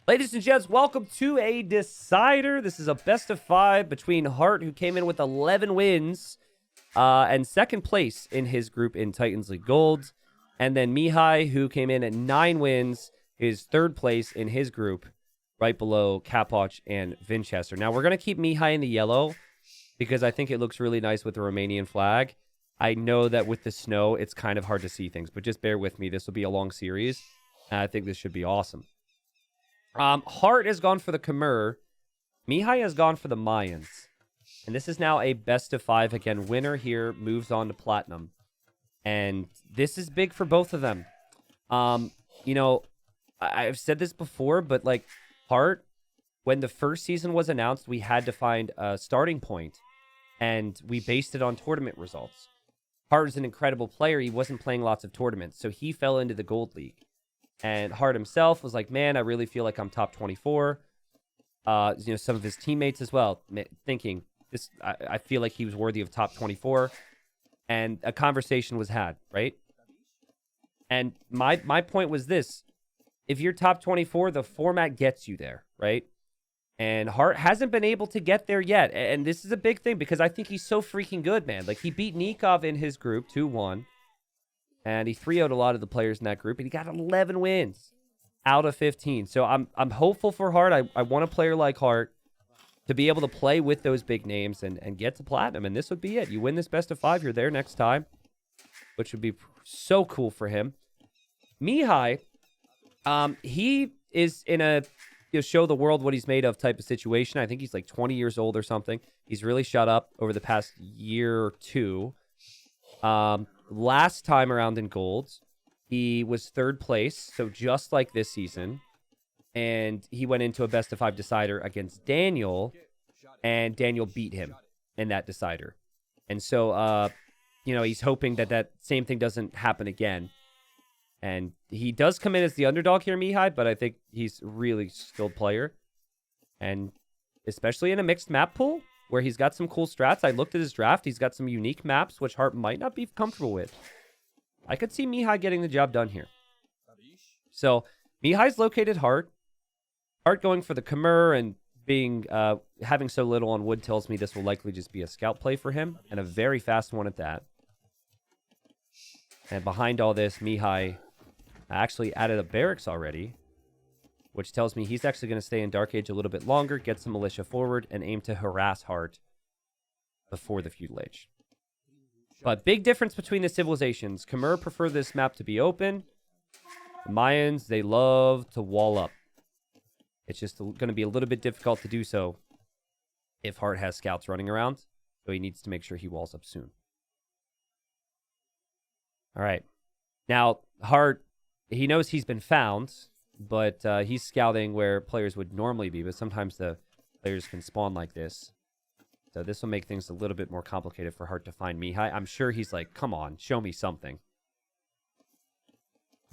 Ladies and gents, welcome to a decider. This is a best of 5 between Hearttt, who came in with 11 wins and second place in his group in Titans League Gold, and then Mihai, who came in at 9 wins, is third place in his group, right below Capwatch and Vinchester. Now, we're going to keep Mihai in the yellow because I think it looks really nice with the Romanian flag. I know that with the snow, it's kind of hard to see things, but just bear with me. This will be a long series, and I think this should be awesome. Hearttt has gone for the Khmer. Mihai has gone for the Mayans. And this is now a best of 5. Again, winner here moves on to Platinum. And this is big for both of them. You know, I've said this before, but like Hearttt, when the first season was announced, we had to find a starting point. And we based it on tournament results. Hearttt is an incredible player. He wasn't playing lots of tournaments, so he fell into the Gold League. And Hearttt himself was like, man, I really feel like I'm top 24. Some of his teammates as well, thinking, I feel like he was worthy of top 24. And a conversation was had, right? And my point was this. If you're top 24, the format gets you there, right? And Hearttt hasn't been able to get there yet. And this is a big thing because I think he's so freaking good, man. Like, he beat Nikov in his group 2-1. And he 3-0'd a lot of the players in that group. And he got 11 wins out of 15. So I'm hopeful for Hearttt. I want a player like Hearttt to be able to play with those big names and get to Platinum. And this would be it. You win this best of 5, you're there next time, which would be so cool for him. Mihai, he is in a show the world what he's made of type of situation. I think he's like 20 years old or something. He's really shut up over the past year or two. Last time around in Gold, he was third place, so just like this season. And he went into a best of 5 decider against Daniel, and Daniel beat him in that decider. And so, he's hoping that same thing doesn't happen again. And he does come in as the underdog here, Mihai, but I think he's a really skilled player. And especially in a mixed map pool, where he's got some cool strats. I looked at his draft. He's got some unique maps, which Hearttt might not be comfortable with. I could see Mihai getting the job done here. So, Mihai's located Hearttt. Hearttt going for the Khmer and being having so little on wood tells me this will likely just be a scout play for him, and a very fast one at that. And behind all this, Mihai actually added a barracks already, which tells me he's actually going to stay in Dark Age a little bit longer, get some militia forward, and aim to harass Hearttt before the Feudal Age. But big difference between the civilizations. Khmer prefer this map to be open. The Mayans, they love to wall up. It's just going to be a little bit difficult to do so if Hearttt has scouts running around, so he needs to make sure he walls up soon. All right. Now, Hearttt, he knows he's been found, but he's scouting where players would normally be, but sometimes the players can spawn like this. So this will make things a little bit more complicated for Hearttt to find Mihai. I'm sure he's like, come on, show me something.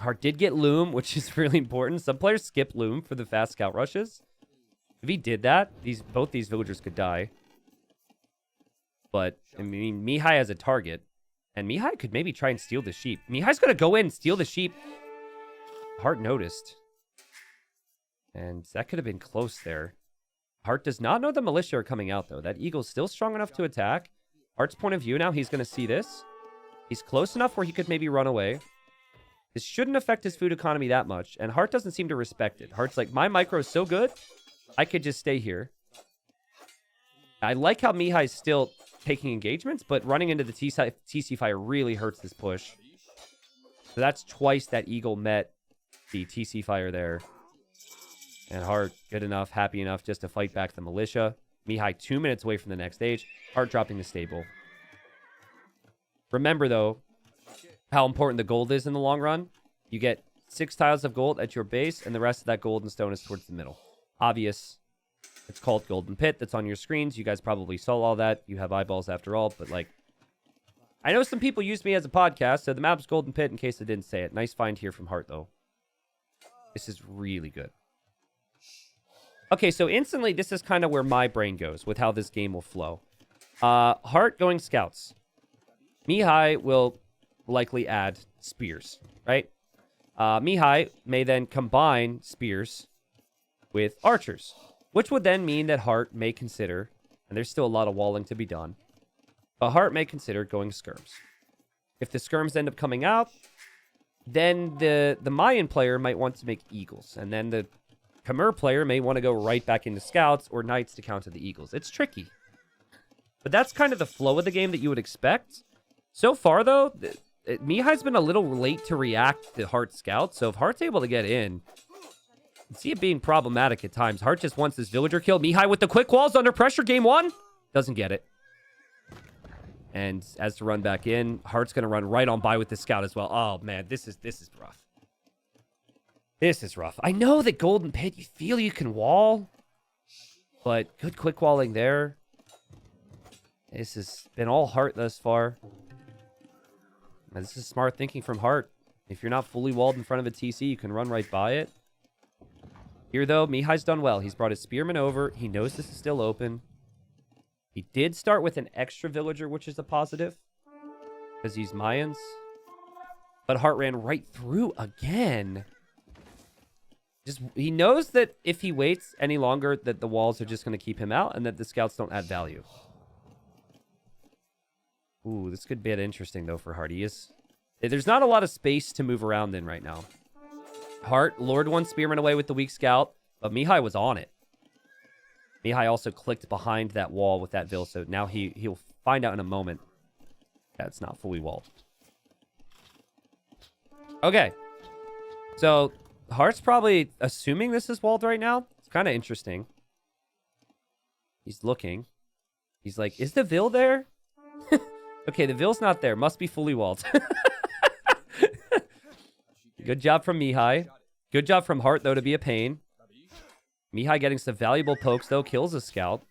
Hearttt did get Loom, which is really important. Some players skip Loom for the fast scout rushes. If he did that, both these villagers could die. But, I mean, Mihai has a target. And Mihai could maybe try and steal the sheep. Mihai's going to go in and steal the sheep. Hearttt noticed. And that could have been close there. Hearttt does not know the militia are coming out, though. That eagle's still strong enough to attack. Heartt's point of view now, he's going to see this. He's close enough where he could maybe run away. This shouldn't affect his food economy that much. And Hearttt doesn't seem to respect it. Heartt's like, my micro is so good, I could just stay here. I like how Mihai's still taking engagements, but running into the TC fire really hurts this push. So that's twice that eagle met the TC fire there. And Hearttt, good enough, happy enough just to fight back the militia. Mihai 2 minutes away from the next stage. Hearttt dropping the stable. Remember, though, how important the gold is in the long run. You get 6 tiles of gold at your base, and the rest of that gold and stone is towards the middle. Obvious. It's called Golden Pit. That's on your screens. You guys probably saw all that. You have eyeballs after all, but like, I know some people use me as a podcast, so the map's Golden Pit in case I didn't say it. Nice find here from Hearttt, though. This is really good. Okay, so instantly, this is kind of where my brain goes with how this game will flow. Hearttt going scouts. Mihai will likely add spears, right? Mihai may then combine spears with archers, which would then mean that Hearttt may consider, and there's still a lot of walling to be done, but Hearttt may consider going skirms. If the skirms end up coming out, then the Mayan player might want to make eagles, and then the Khmer player may want to go right back into scouts or knights to counter the eagles. It's tricky. But that's kind of the flow of the game that you would expect. So far, though, Mihai's been a little late to react to Heartt's scouts, so if Heartt's able to get in, I see it being problematic at times. Hearttt just wants this villager killed. Mihai with the quick walls under pressure, game 1. Doesn't get it. And as to run back in, Heartt's going to run right on by with the scout as well. Oh, man, this is rough. This is rough. I know that Golden Pit, you feel you can wall, but good quick walling there. This has been all Hearttt thus far. And this is smart thinking from Hearttt. If you're not fully walled in front of a TC, you can run right by it. Here, though, Mihai's done well. He's brought his spearman over. He knows this is still open. He did start with an extra villager, which is a positive, because he's Mayans. But Hearttt ran right through again. He knows that if he waits any longer, that the walls are just going to keep him out and that the scouts don't add value. Ooh, this could get interesting, though, for Hearttt. There's not a lot of space to move around in right now. Hearttt lured one spearman away with the weak scout, but Mihai was on it. Mihai also clicked behind that wall with that Vil, so now he'll find out in a moment that it's not fully walled. Okay. So Heartt's probably assuming this is walled right now. It's kind of interesting. He's looking. He's like, is the Vil there? Okay, the Vil's not there. Must be fully walled. Good job from Mihai. Good job from Hearttt, though, to be a pain. Mihai getting some valuable pokes, though. Kills a scout.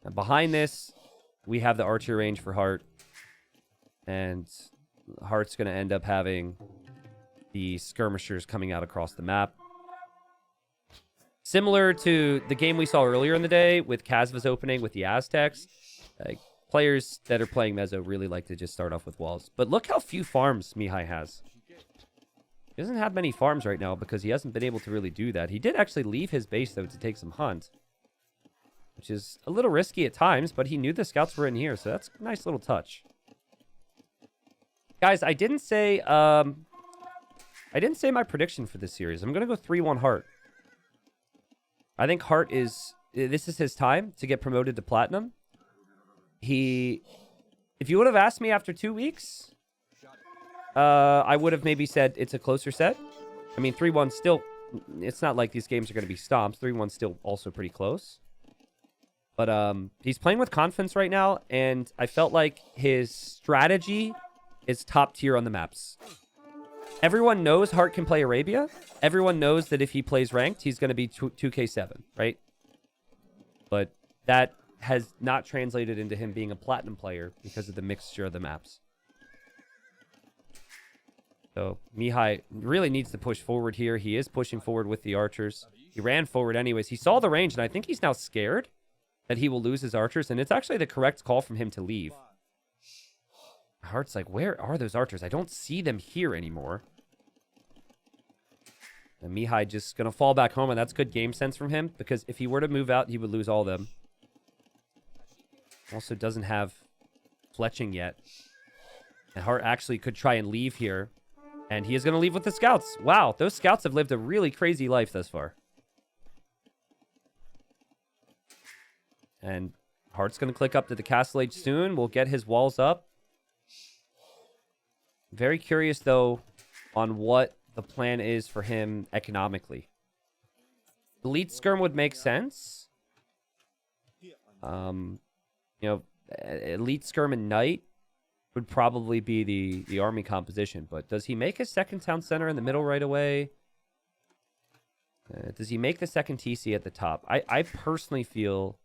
And behind this, we have the archery range for Hearttt. And Heartt's going to end up having the skirmishers coming out across the map. Similar to the game we saw earlier in the day with Kazva's opening with the Aztecs. Players that are playing Mezzo really like to just start off with walls. But look how few farms Mihai has. He doesn't have many farms right now because he hasn't been able to really do that. He did actually leave his base, though, to take some hunt, which is a little risky at times, but he knew the scouts were in here, so that's a nice little touch. Guys, I didn't say my prediction for this series. I'm going to go 3-1 Hearttt. I think Hearttt this is his time to get promoted to Platinum. If you would have asked me after 2 weeks, I would have maybe said it's a closer set. I mean, 3-1 still, it's not like these games are going to be stomps. 3-1 still also pretty close. But he's playing with confidence right now, and I felt like his strategy is top tier on the maps. Everyone knows Hearttt can play Arabia. Everyone knows that if he plays ranked, he's going to be 2K7, right? But that has not translated into him being a platinum player because of the mixture of the maps. So Mihai really needs to push forward here. He is pushing forward with the archers. He ran forward anyways. He saw the range, and I think he's now scared that he will lose his archers, and it's actually the correct call from him to leave. Heartt's like, where are those archers? I don't see them here anymore. And Mihai just going to fall back home, and that's good game sense from him, because if he were to move out, he would lose all of them. Also doesn't have fletching yet. And Hearttt actually could try and leave here. And he is going to leave with the scouts. Wow, those scouts have lived a really crazy life thus far. And Heartt's going to click up to the Castle Age soon. We'll get his walls up. Very curious, though, on what the plan is for him economically. Elite Skirm would make sense. You know, Elite Skirm and Knight would probably be the army composition. But does he make a second town center in the middle right away? Does he make the second TC at the top? I personally feel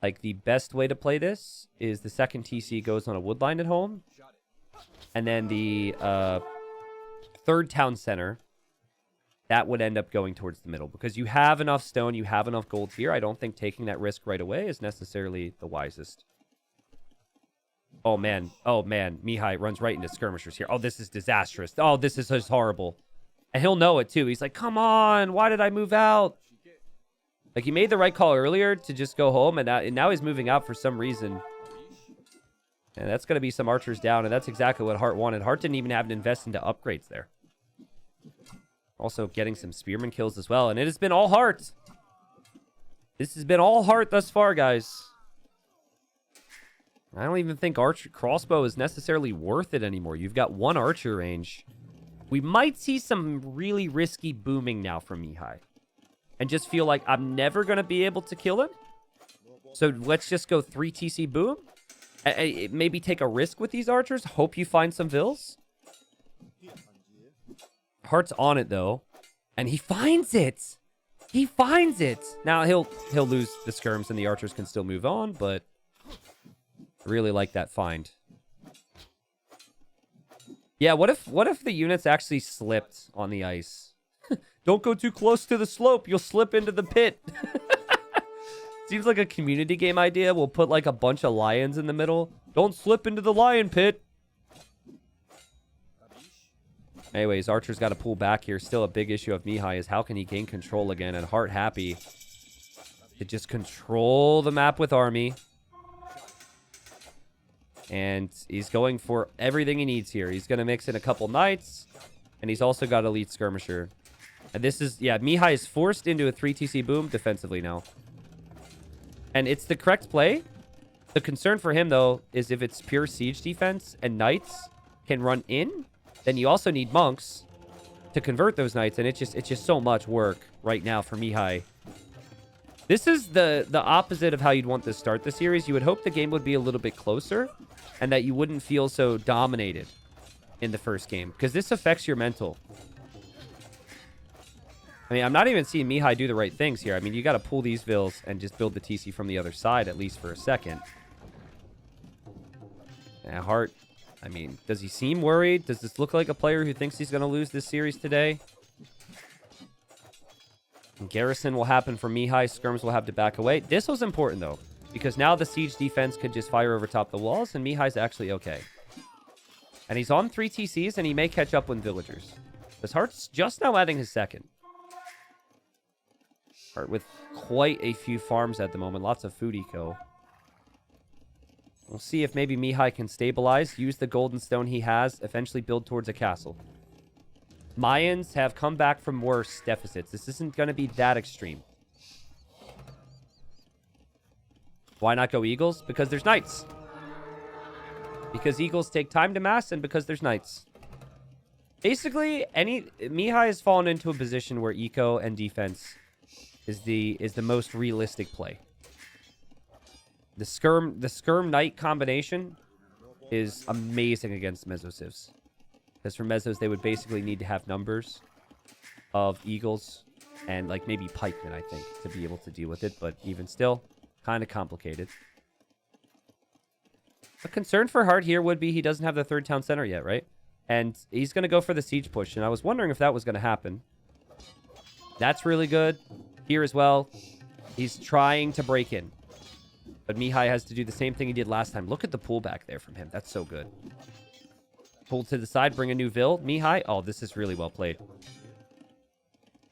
like the best way to play this is the second TC goes on a wood line at home. And then the third town center, that would end up going towards the middle. Because you have enough stone, you have enough gold here. I don't think taking that risk right away is necessarily the wisest. Oh, man. Oh, man. Mihai runs right into skirmishers here. Oh, this is disastrous. Oh, this is just horrible. And he'll know it too. He's like, come on, why did I move out? Like, he made the right call earlier to just go home, and now he's moving out for some reason. And that's going to be some archers down, and that's exactly what Hearttt wanted. Hearttt didn't even have to invest into upgrades there. Also getting some spearman kills as well, and it has been all Hearttt. This has been all Hearttt thus far, guys. I don't even think crossbow is necessarily worth it anymore. You've got one archer range. We might see some really risky booming now from Mihai. And just feel like I'm never going to be able to kill him. So let's just go 3 TC boom. Maybe take a risk with these archers. Hope you find some vills. Heartt's on it, though. And he finds it. He finds it. Now, he'll lose the skirms and the archers can still move on, but I really like that find. Yeah, what if the units actually slipped on the ice? Don't go too close to the slope. You'll slip into the pit. Seems like a community game idea. We'll put like a bunch of lions in the middle. Don't slip into the lion pit. Anyways, Archer's got to pull back here. Still a big issue of Mihai is how can he gain control again? And Hearttt happy to just control the map with army. And he's going for everything he needs here. He's going to mix in a couple knights. And he's also got elite skirmisher. And this is, yeah, Mihai is forced into a 3 TC boom defensively now. And it's the correct play. The concern for him, though, is if it's pure siege defense and knights can run in, then you also need monks to convert those knights. And it's just so much work right now for Mihai. This is the opposite of how you'd want to start the series. You would hope the game would be a little bit closer and that you wouldn't feel so dominated in the first game, because this affects your mental. I mean, I'm not even seeing Mihai do the right things here. I mean, you got to pull these vills and just build the TC from the other side, at least for a second. And Hearttt, I mean, does he seem worried? Does this look like a player who thinks he's going to lose this series today? And Garrison will happen for Mihai. Skirms will have to back away. This was important, though, because now the siege defense could just fire over top the walls, and Mihai's actually okay. And he's on 3 TCs, and he may catch up with villagers. Because Heartt's just now adding his second. Hearttt with quite a few farms at the moment. Lots of food eco. We'll see if maybe Mihai can stabilize, use the golden stone he has, eventually build towards a castle. Mayans have come back from worse deficits. This isn't going to be that extreme. Why not go eagles? Because there's knights. Because eagles take time to mass, and because there's knights. Basically, Mihai has fallen into a position where eco and defense is the most realistic play. The skirm knight combination is amazing against Mezzosivs. Because for Mezzos, they would basically need to have numbers of eagles and like maybe pikemen, I think, to be able to deal with it. But even still, kind of complicated. A concern for Hearttt here would be he doesn't have the third town center yet, right? And he's going to go for the siege push. And I was wondering if that was going to happen. That's really good. Here as well, he's trying to break in. But Mihai has to do the same thing he did last time. Look at the pullback there from him. That's so good. Pull to the side, bring a new vill. Mihai, oh, this is really well played.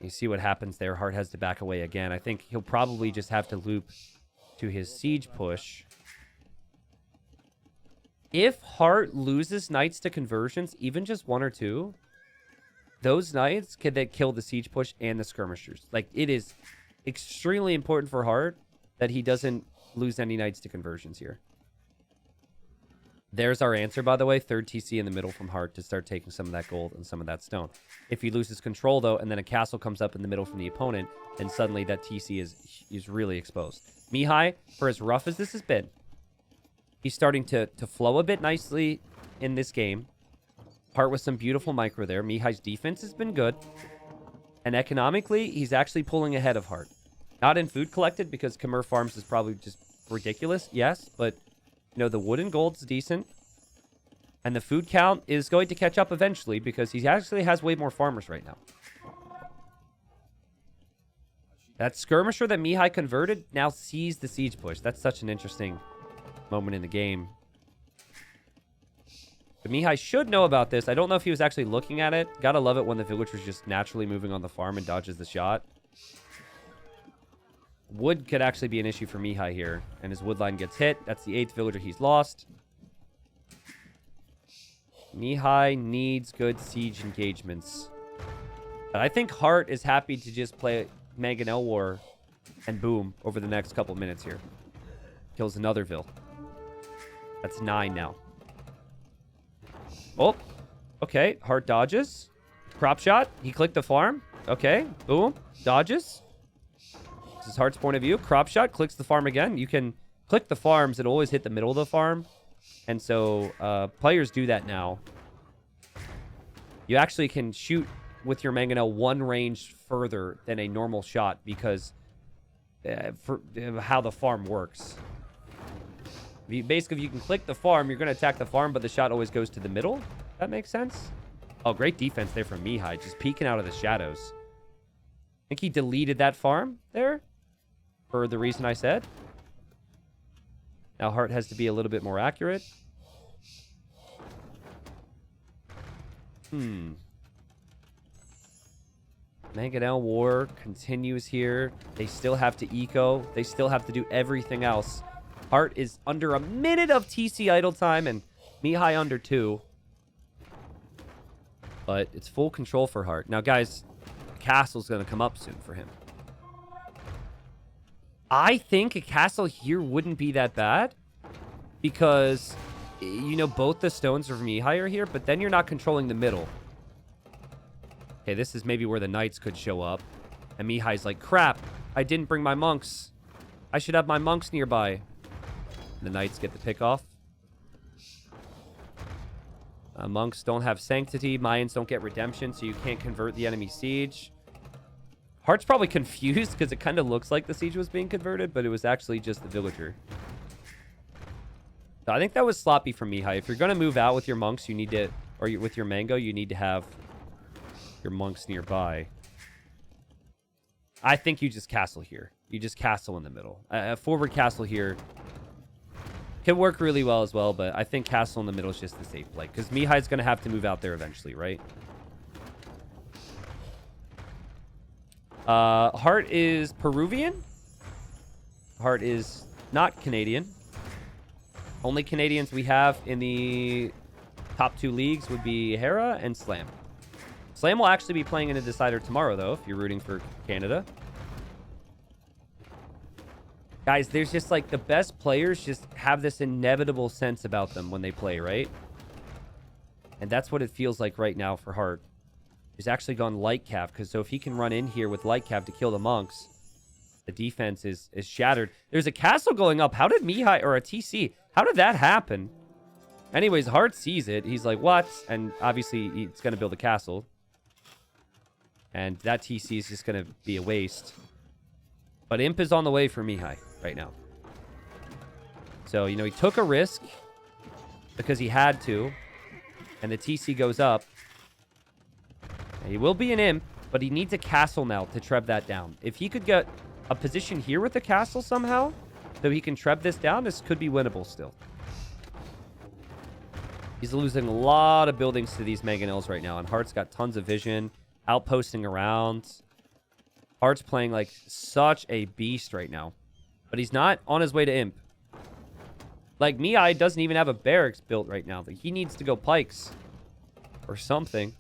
You see what happens there. Hearttt has to back away again. I think he'll probably just have to loop to his siege push. If Hearttt loses knights to conversions, even just 1 or 2, those knights can then kill the siege push and the skirmishers. Like, it is extremely important for Hearttt that he doesn't lose any knights to conversions here. There's our answer, by the way. 3rd TC in the middle from Hearttt to start taking some of that gold and some of that stone. If he loses control, though, and then a castle comes up in the middle from the opponent, then suddenly that TC is really exposed. Mihai, for as rough as this has been, he's starting to flow a bit nicely in this game. Hearttt with some beautiful micro there. Mihai's defense has been good. And economically, he's actually pulling ahead of Hearttt. Not in food collected, because Khmer Farms is probably just ridiculous, yes. But, you know, the wood and gold's decent. And the food count is going to catch up eventually, because he actually has way more farmers right now. That skirmisher that Mihai converted now sees the siege push. That's such an interesting moment in the game. But Mihai should know about this. I don't know if he was actually looking at it. Gotta love it when the villager's just naturally moving on the farm and dodges the shot. Wood could actually be an issue for Mihai here. And his wood line gets hit. That's the 8th villager he's lost. Mihai needs good siege engagements. But I think Hearttt is happy to just play Mangonel War and boom over the next couple minutes here. Kills another Vill. That's 9 now. Oh, okay. Hearttt dodges. Crop shot. He clicked the farm. Okay, boom. Dodges. This is Heartt's point of view. Crop shot. Clicks the farm again. You can click the farms. It'll always hit the middle of the farm. And so players do that now. You actually can shoot with your Mangonel one range further than a normal shot because for how the farm works. Basically, if you can click the farm, you're going to attack the farm, but the shot always goes to the middle. That makes sense? Oh, great defense there from Mihai, just peeking out of the shadows. I think he deleted that farm there for the reason I said. Now Hearttt has to be a little bit more accurate. Mangonel War continues here. They still have to eco. They still have to do everything else. Hearttt is under a minute of TC idle time and Mihai under 2. But it's full control for Hearttt. Now, guys, the castle's going to come up soon for him. I think a castle here wouldn't be that bad because, you know, both the stones of Mihai are here, but then you're not controlling the middle. Okay, this is maybe where the knights could show up. And Mihai's like, crap, I didn't bring my monks. I should have my monks nearby. The knights get the pick off. Monks don't have sanctity. Mayans don't get redemption, so you can't convert the enemy siege. Heartt's probably confused because it kind of looks like the siege was being converted, but it was actually just the villager. So I think that was sloppy from Mihai. If you're going to move out with your monks, you need to, or with your mango, you need to have your monks nearby. I think you just castle here. You just castle in the middle. A forward castle here can work really well as well, but I think castle in the middle is just the safe play because Mihai's going to have to move out there eventually, right? Hearttt is Peruvian. Hearttt is not Canadian. Only Canadians we have in the top 2 leagues would be Hera and Slam. Slam will actually be playing in a decider tomorrow, though, if you're rooting for Canada. Guys, there's just like the best players just have this inevitable sense about them when they play, right? And that's what it feels like right now for Hearttt. He's actually gone light cav, because so if he can run in here with light cav to kill the monks, the defense is shattered. There's a castle going up. How did Mihai, or a TC, how did that happen? Anyways, Hearttt sees it. He's like, what? And obviously, he's going to build a castle. And that TC is just going to be a waste. But Imp is on the way for Mihai right now. So, you know, he took a risk because he had to. And the TC goes up. And he will be an Imp, but he needs a castle now to treb that down. If he could get a position here with the castle somehow, so he can treb this down, this could be winnable still. He's losing a lot of buildings to these Mangonels right now, and Heartt's got tons of vision, outposting around. Heartt's playing like such a beast right now, but he's not on his way to Imp. Like, Mihai doesn't even have a barracks built right now. Like, he needs to go pikes or something.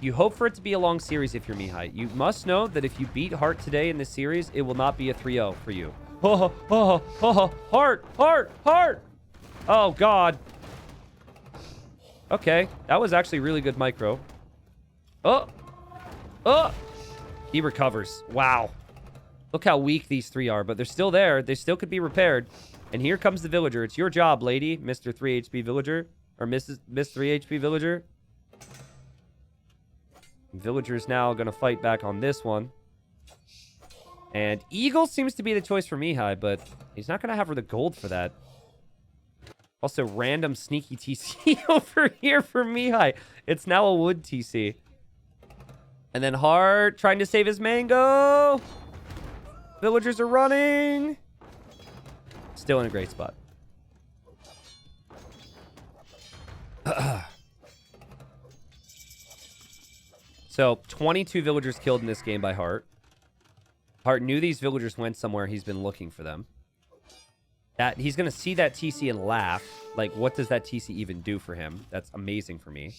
You hope for it to be a long series if you're Mihai. You must know that if you beat Hearttt today in this series, it will not be a 3-0 for you. Oh, oh, oh, Hearttt! Oh, God. Okay, that was actually really good micro. Oh! He recovers. Wow. Look how weak these 3 are, but they're still there. They still could be repaired. And here comes the villager. It's your job, lady, Mr. 3 HP villager. Or Miss 3 HP villager. Villager's now going to fight back on this one. And Eagle seems to be the choice for Mihai, but he's not going to have her the gold for that. Also, random sneaky TC over here for Mihai. It's now a wood TC. And then Hearttt trying to save his mango. Villagers are running. Still in a great spot. So 22 villagers killed in this game by Hearttt. Hearttt knew these villagers went somewhere. He's been looking for them. That he's going to see that TC and laugh. Like, what does that TC even do for him? That's amazing for me.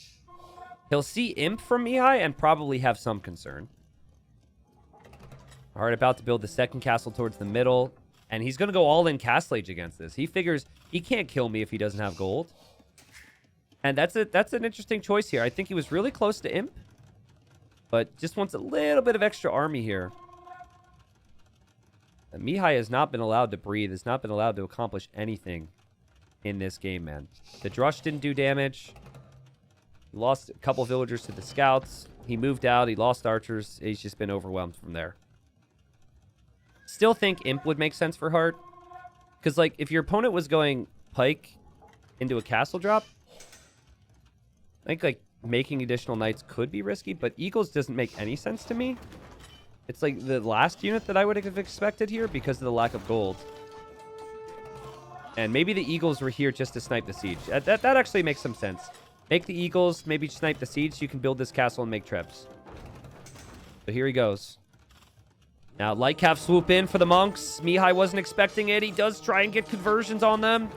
He'll see Imp from Mihai and probably have some concern. Hearttt about to build the second castle towards the middle. And he's going to go all in Castle Age against this. He figures he can't kill me if he doesn't have gold. And that's an interesting choice here. I think he was really close to Imp. But just wants a little bit of extra army here. And Mihai has not been allowed to breathe. Has not been allowed to accomplish anything in this game, man. The Drush didn't do damage. He lost a couple villagers to the scouts. He moved out. He lost archers. He's just been overwhelmed from there. Still think Imp would make sense for Hearttt. Because, like, if your opponent was going Pike into a castle drop, I think, like, making additional knights could be risky, but Eagles doesn't make any sense to me. It's like the last unit that I would have expected here because of the lack of gold. And maybe the Eagles were here just to snipe the siege. That actually makes some sense. Make the Eagles, maybe snipe the siege so you can build this castle and make trebs. So here he goes. Now, Lightcalf swoop in for the monks. Mihai wasn't expecting it. He does try and get conversions on them.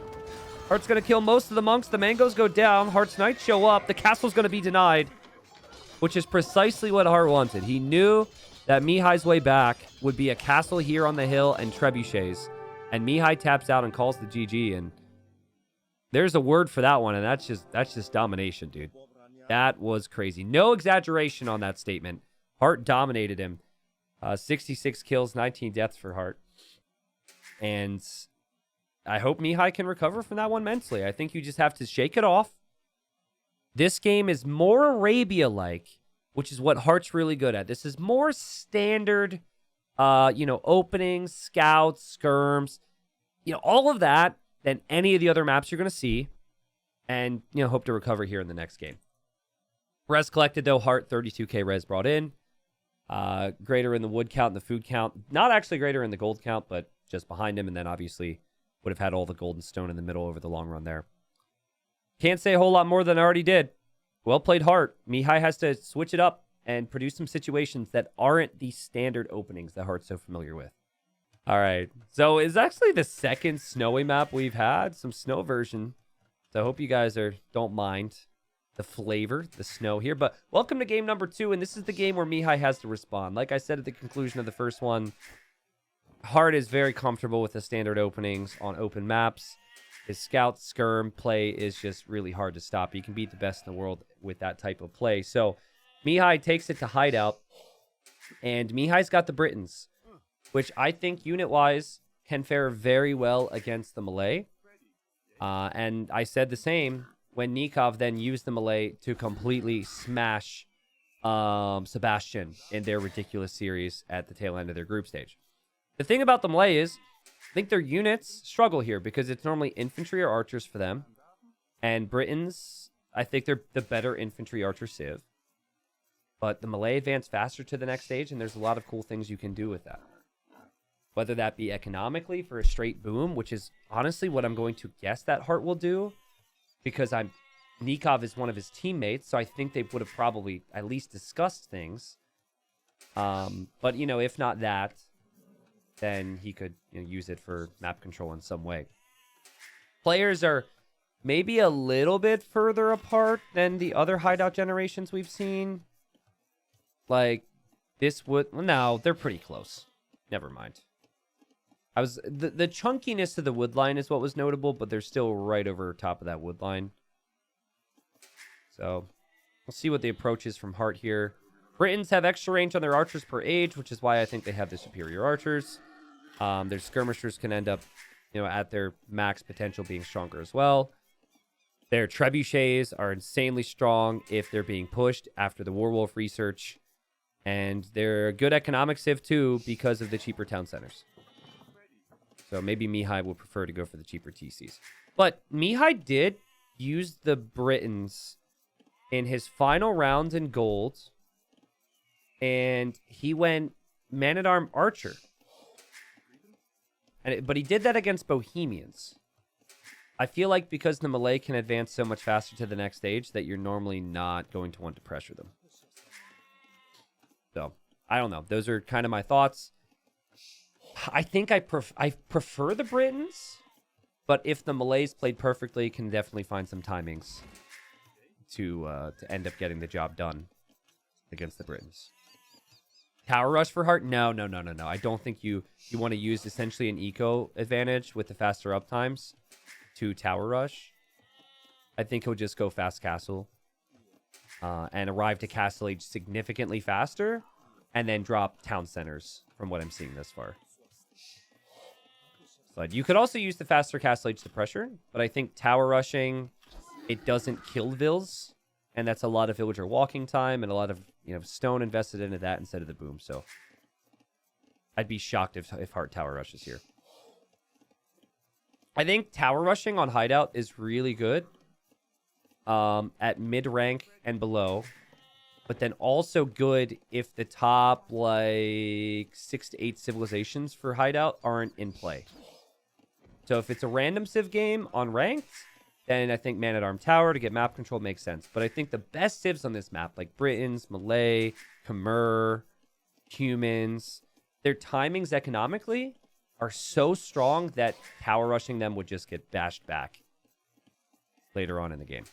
Heartt's going to kill most of the monks. The mangoes go down. Heartt's knights show up. The castle's going to be denied, which is precisely what Hearttt wanted. He knew that Mihai's way back would be a castle here on the hill and trebuchets. And Mihai taps out and calls the GG. And there's a word for that one, and that's just domination, dude. That was crazy. No exaggeration on that statement. Hearttt dominated him. 66 kills, 19 deaths for Hearttt. And I hope Mihai can recover from that one mentally. I think you just have to shake it off. This game is more Arabia-like, which is what Heartt's really good at. This is more standard, openings, scouts, skirms, all of that than any of the other maps you're going to see. And, hope to recover here in the next game. Res collected, though. Hearttt, 32k res brought in. Greater in the wood count and the food count. Not actually greater in the gold count, but just behind him. And then obviously would have had all the gold and stone in the middle over the long run there. Can't say a whole lot more than I already did. Well played, Hearttt. Mihai has to switch it up and produce some situations that aren't the standard openings that Heartt's so familiar with. All right. So it's actually the second snowy map we've had. Some snow version. So I hope you guys don't mind the flavor, the snow here. But welcome to game number 2, and this is the game where Mihai has to respond. Like I said at the conclusion of the first one, Hearttt is very comfortable with the standard openings on open maps. His scout skirm play is just really hard to stop. He can beat the best in the world with that type of play. So Mihai takes it to Hideout, and Mihai's got the Britons, which I think unit-wise can fare very well against the Malay. And I said the same when Nikov then used the Malay to completely smash Sebastian in their ridiculous series at the tail end of their group stage. The thing about the Malay is, I think their units struggle here because it's normally infantry or archers for them. And Britons, I think they're the better infantry archer civ. But the Malay advance faster to the next stage, and there's a lot of cool things you can do with that. Whether that be economically for a straight boom, which is honestly what I'm going to guess that Hearttt will do. Because Nikov is one of his teammates, so I think they would have probably at least discussed things. But, if not that, then he could use it for map control in some way. Players are maybe a little bit further apart than the other Hideout generations we've seen. Like, no, they're pretty close. Never mind. The chunkiness of the wood line is what was notable, but they're still right over top of that wood line. So, we'll see what the approach is from Hearttt here. Britons have extra range on their archers per age, which is why I think they have the superior archers. Their skirmishers can end up, at their max potential being stronger as well. Their trebuchets are insanely strong if they're being pushed after the Warwolf research. And they're a good economic civ too because of the cheaper town centers. So maybe Mihai will prefer to go for the cheaper TCs. But Mihai did use the Britons in his final round in gold. And he went man-at-arm archer. But he did that against Bohemians. I feel like because the Malay can advance so much faster to the next stage that you're normally not going to want to pressure them. So, I don't know. Those are kind of my thoughts. I think I prefer the Britons, but if the Malays played perfectly, can definitely find some timings to end up getting the job done against the Britons. Tower rush for Hearttt? No. I don't think you want to use essentially an eco advantage with the faster uptimes to tower rush. I think he'll just go fast castle and arrive to castle age significantly faster and then drop town centers from what I'm seeing thus far. But you could also use the faster castle age to pressure, but I think tower rushing, it doesn't kill vills, and that's a lot of villager walking time and a lot of stone invested into that instead of the boom. So I'd be shocked if Hearttt tower rushes here. I think tower rushing on Hideout is really good at mid rank and below, but then also good if the top like 6 to 8 civilizations for Hideout aren't in play. So if it's a random civ game on ranked, then I think Man-at-Arm Tower to get map control makes sense. But I think the best civs on this map, like Britons, Malay, Khmer, humans, their timings economically are so strong that tower rushing them would just get bashed back later on in the game.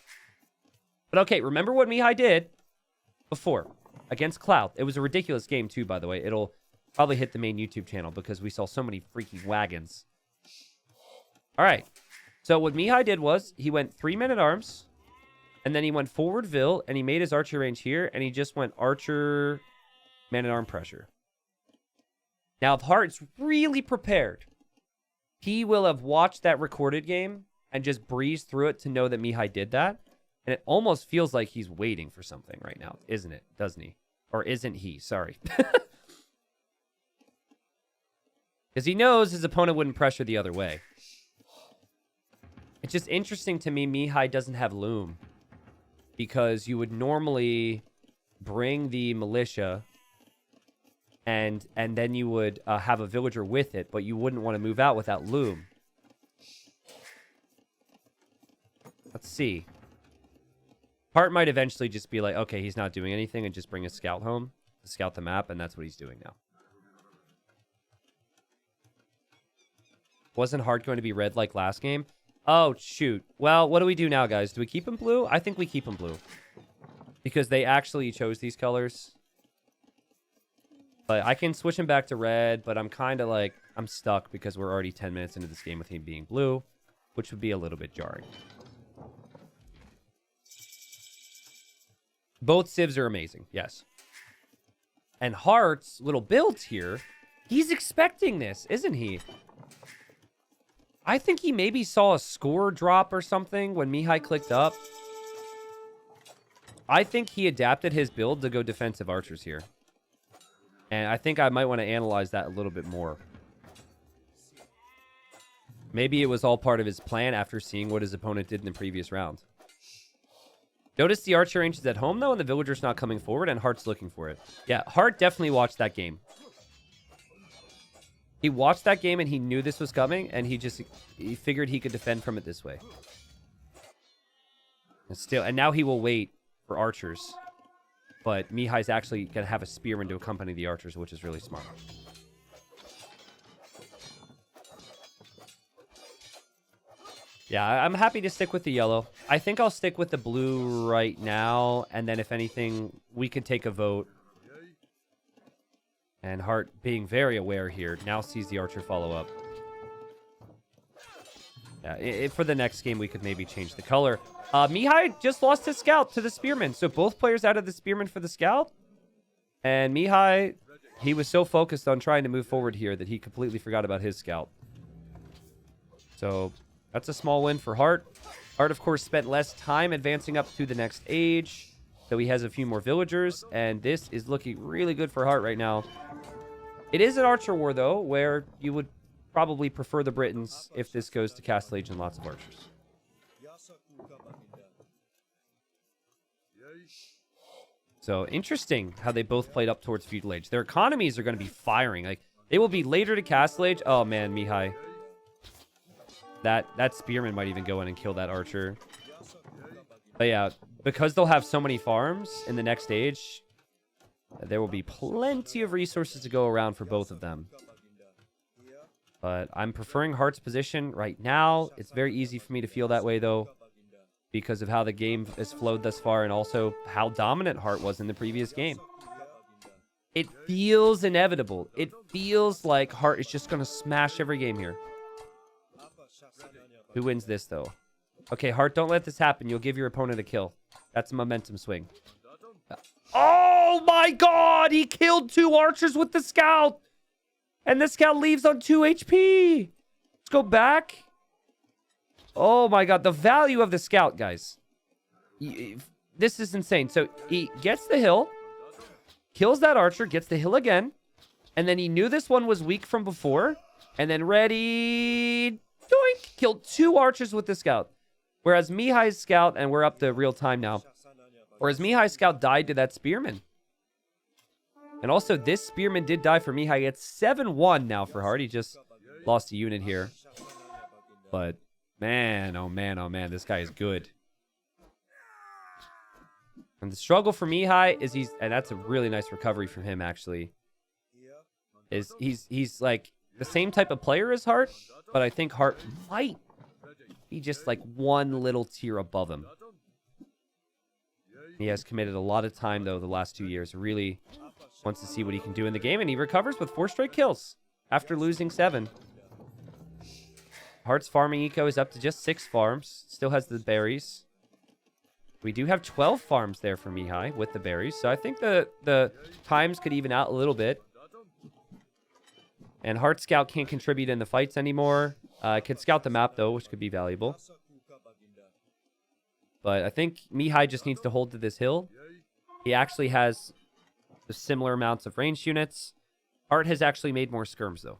But okay, remember what Mihai did before against Cloud. It was a ridiculous game too, by the way. It'll probably hit the main YouTube channel because we saw so many freaking wagons. All right. So what Mihai did was he went 3 men-at-arms, and then he went forward Vil, and he made his archer range here, and he just went archer, man-at-arm pressure. Now, if Heartt's really prepared, he will have watched that recorded game and just breezed through it to know that Mihai did that. And it almost feels like he's waiting for something right now, isn't it? Doesn't he? Or isn't he? Sorry. Because he knows his opponent wouldn't pressure the other way. It's just interesting to me Mihai doesn't have Loom. Because you would normally bring the militia and then you would have a villager with it, but you wouldn't want to move out without Loom. Let's see. Hearttt might eventually just be like, okay, he's not doing anything, and just bring a scout home to scout the map, and that's what he's doing now. Wasn't Hearttt going to be red like last game? Oh, shoot. Well, what do we do now, guys? Do we keep him blue? I think we keep him blue. Because they actually chose these colors. But I can switch him back to red, but I'm kind of like, I'm stuck because we're already 10 minutes into this game with him being blue, which would be a little bit jarring. Both civs are amazing, yes. And Heartt's little build here, he's expecting this, isn't he? I think he maybe saw a score drop or something when Mihai clicked up. I think he adapted his build to go defensive archers here. And I think I might want to analyze that a little bit more. Maybe it was all part of his plan after seeing what his opponent did in the previous round. Notice the archer range is at home, though, and the villager's not coming forward, and Heartt's looking for it. Yeah, Hearttt definitely watched that game. He watched that game, and he knew this was coming, and he figured he could defend from it this way. And now he will wait for archers. But Mihai's actually going to have a spearman to accompany the archers, which is really smart. Yeah, I'm happy to stick with the yellow. I think I'll stick with the blue right now, and then if anything, we can take a vote. And Hearttt, being very aware here, now sees the archer follow up. Yeah, for the next game, we could maybe change the color. Mihai just lost his scout to the spearman, so both players added the spearman for the scout. And Mihai, he was so focused on trying to move forward here that he completely forgot about his scout. So that's a small win for Hearttt. Hearttt, of course, spent less time advancing up to the next age. So he has a few more villagers. And this is looking really good for Hearttt right now. It is an archer war, though, where you would probably prefer the Britons if this goes to Castle Age and lots of archers. So interesting how they both played up towards Feudal Age. Their economies are going to be firing. Like, they will be later to Castle Age. Oh, man, Mihai. That spearman might even go in and kill that archer. But yeah, because they'll have so many farms in the next stage, there will be plenty of resources to go around for both of them. But I'm preferring Heartt's position right now. It's very easy for me to feel that way, though, because of how the game has flowed thus far and also how dominant Heartt was in the previous game. It feels inevitable. It feels like Heartt is just going to smash every game here. Who wins this, though? Okay, Heartt, don't let this happen. You'll give your opponent a kill. That's a momentum swing. Oh my god! He killed 2 archers with the scout! And the scout leaves on 2 HP! Let's go back. Oh my god, the value of the scout, guys. This is insane. So he gets the hill, kills that archer, gets the hill again, and then he knew this one was weak from before, and then ready... Doink! Killed 2 archers with the scout. Whereas Mihai's scout, and we're up to real time now, whereas Mihai's scout died to that spearman. And also, this spearman did die for Mihai. It's 7-1 now for Heartt. He just lost a unit here. But, man, oh man, this guy is good. And the struggle for Mihai is and that's a really nice recovery from him, actually. He's like the same type of player as Heartt, but I think Heartt might be just like one little tier above him. He has committed a lot of time, though, the last 2 years. Really wants to see what he can do in the game, and he recovers with 4 straight kills after losing 7. Heartt's farming eco is up to just 6 farms. Still has the berries. We do have 12 farms there for Mihai with the berries, so I think the times could even out a little bit. And Heartt Scout can't contribute in the fights anymore. Could scout the map, though, which could be valuable. But I think Mihai just needs to hold to this hill. He actually has the similar amounts of ranged units. Heartt has actually made more skirms, though.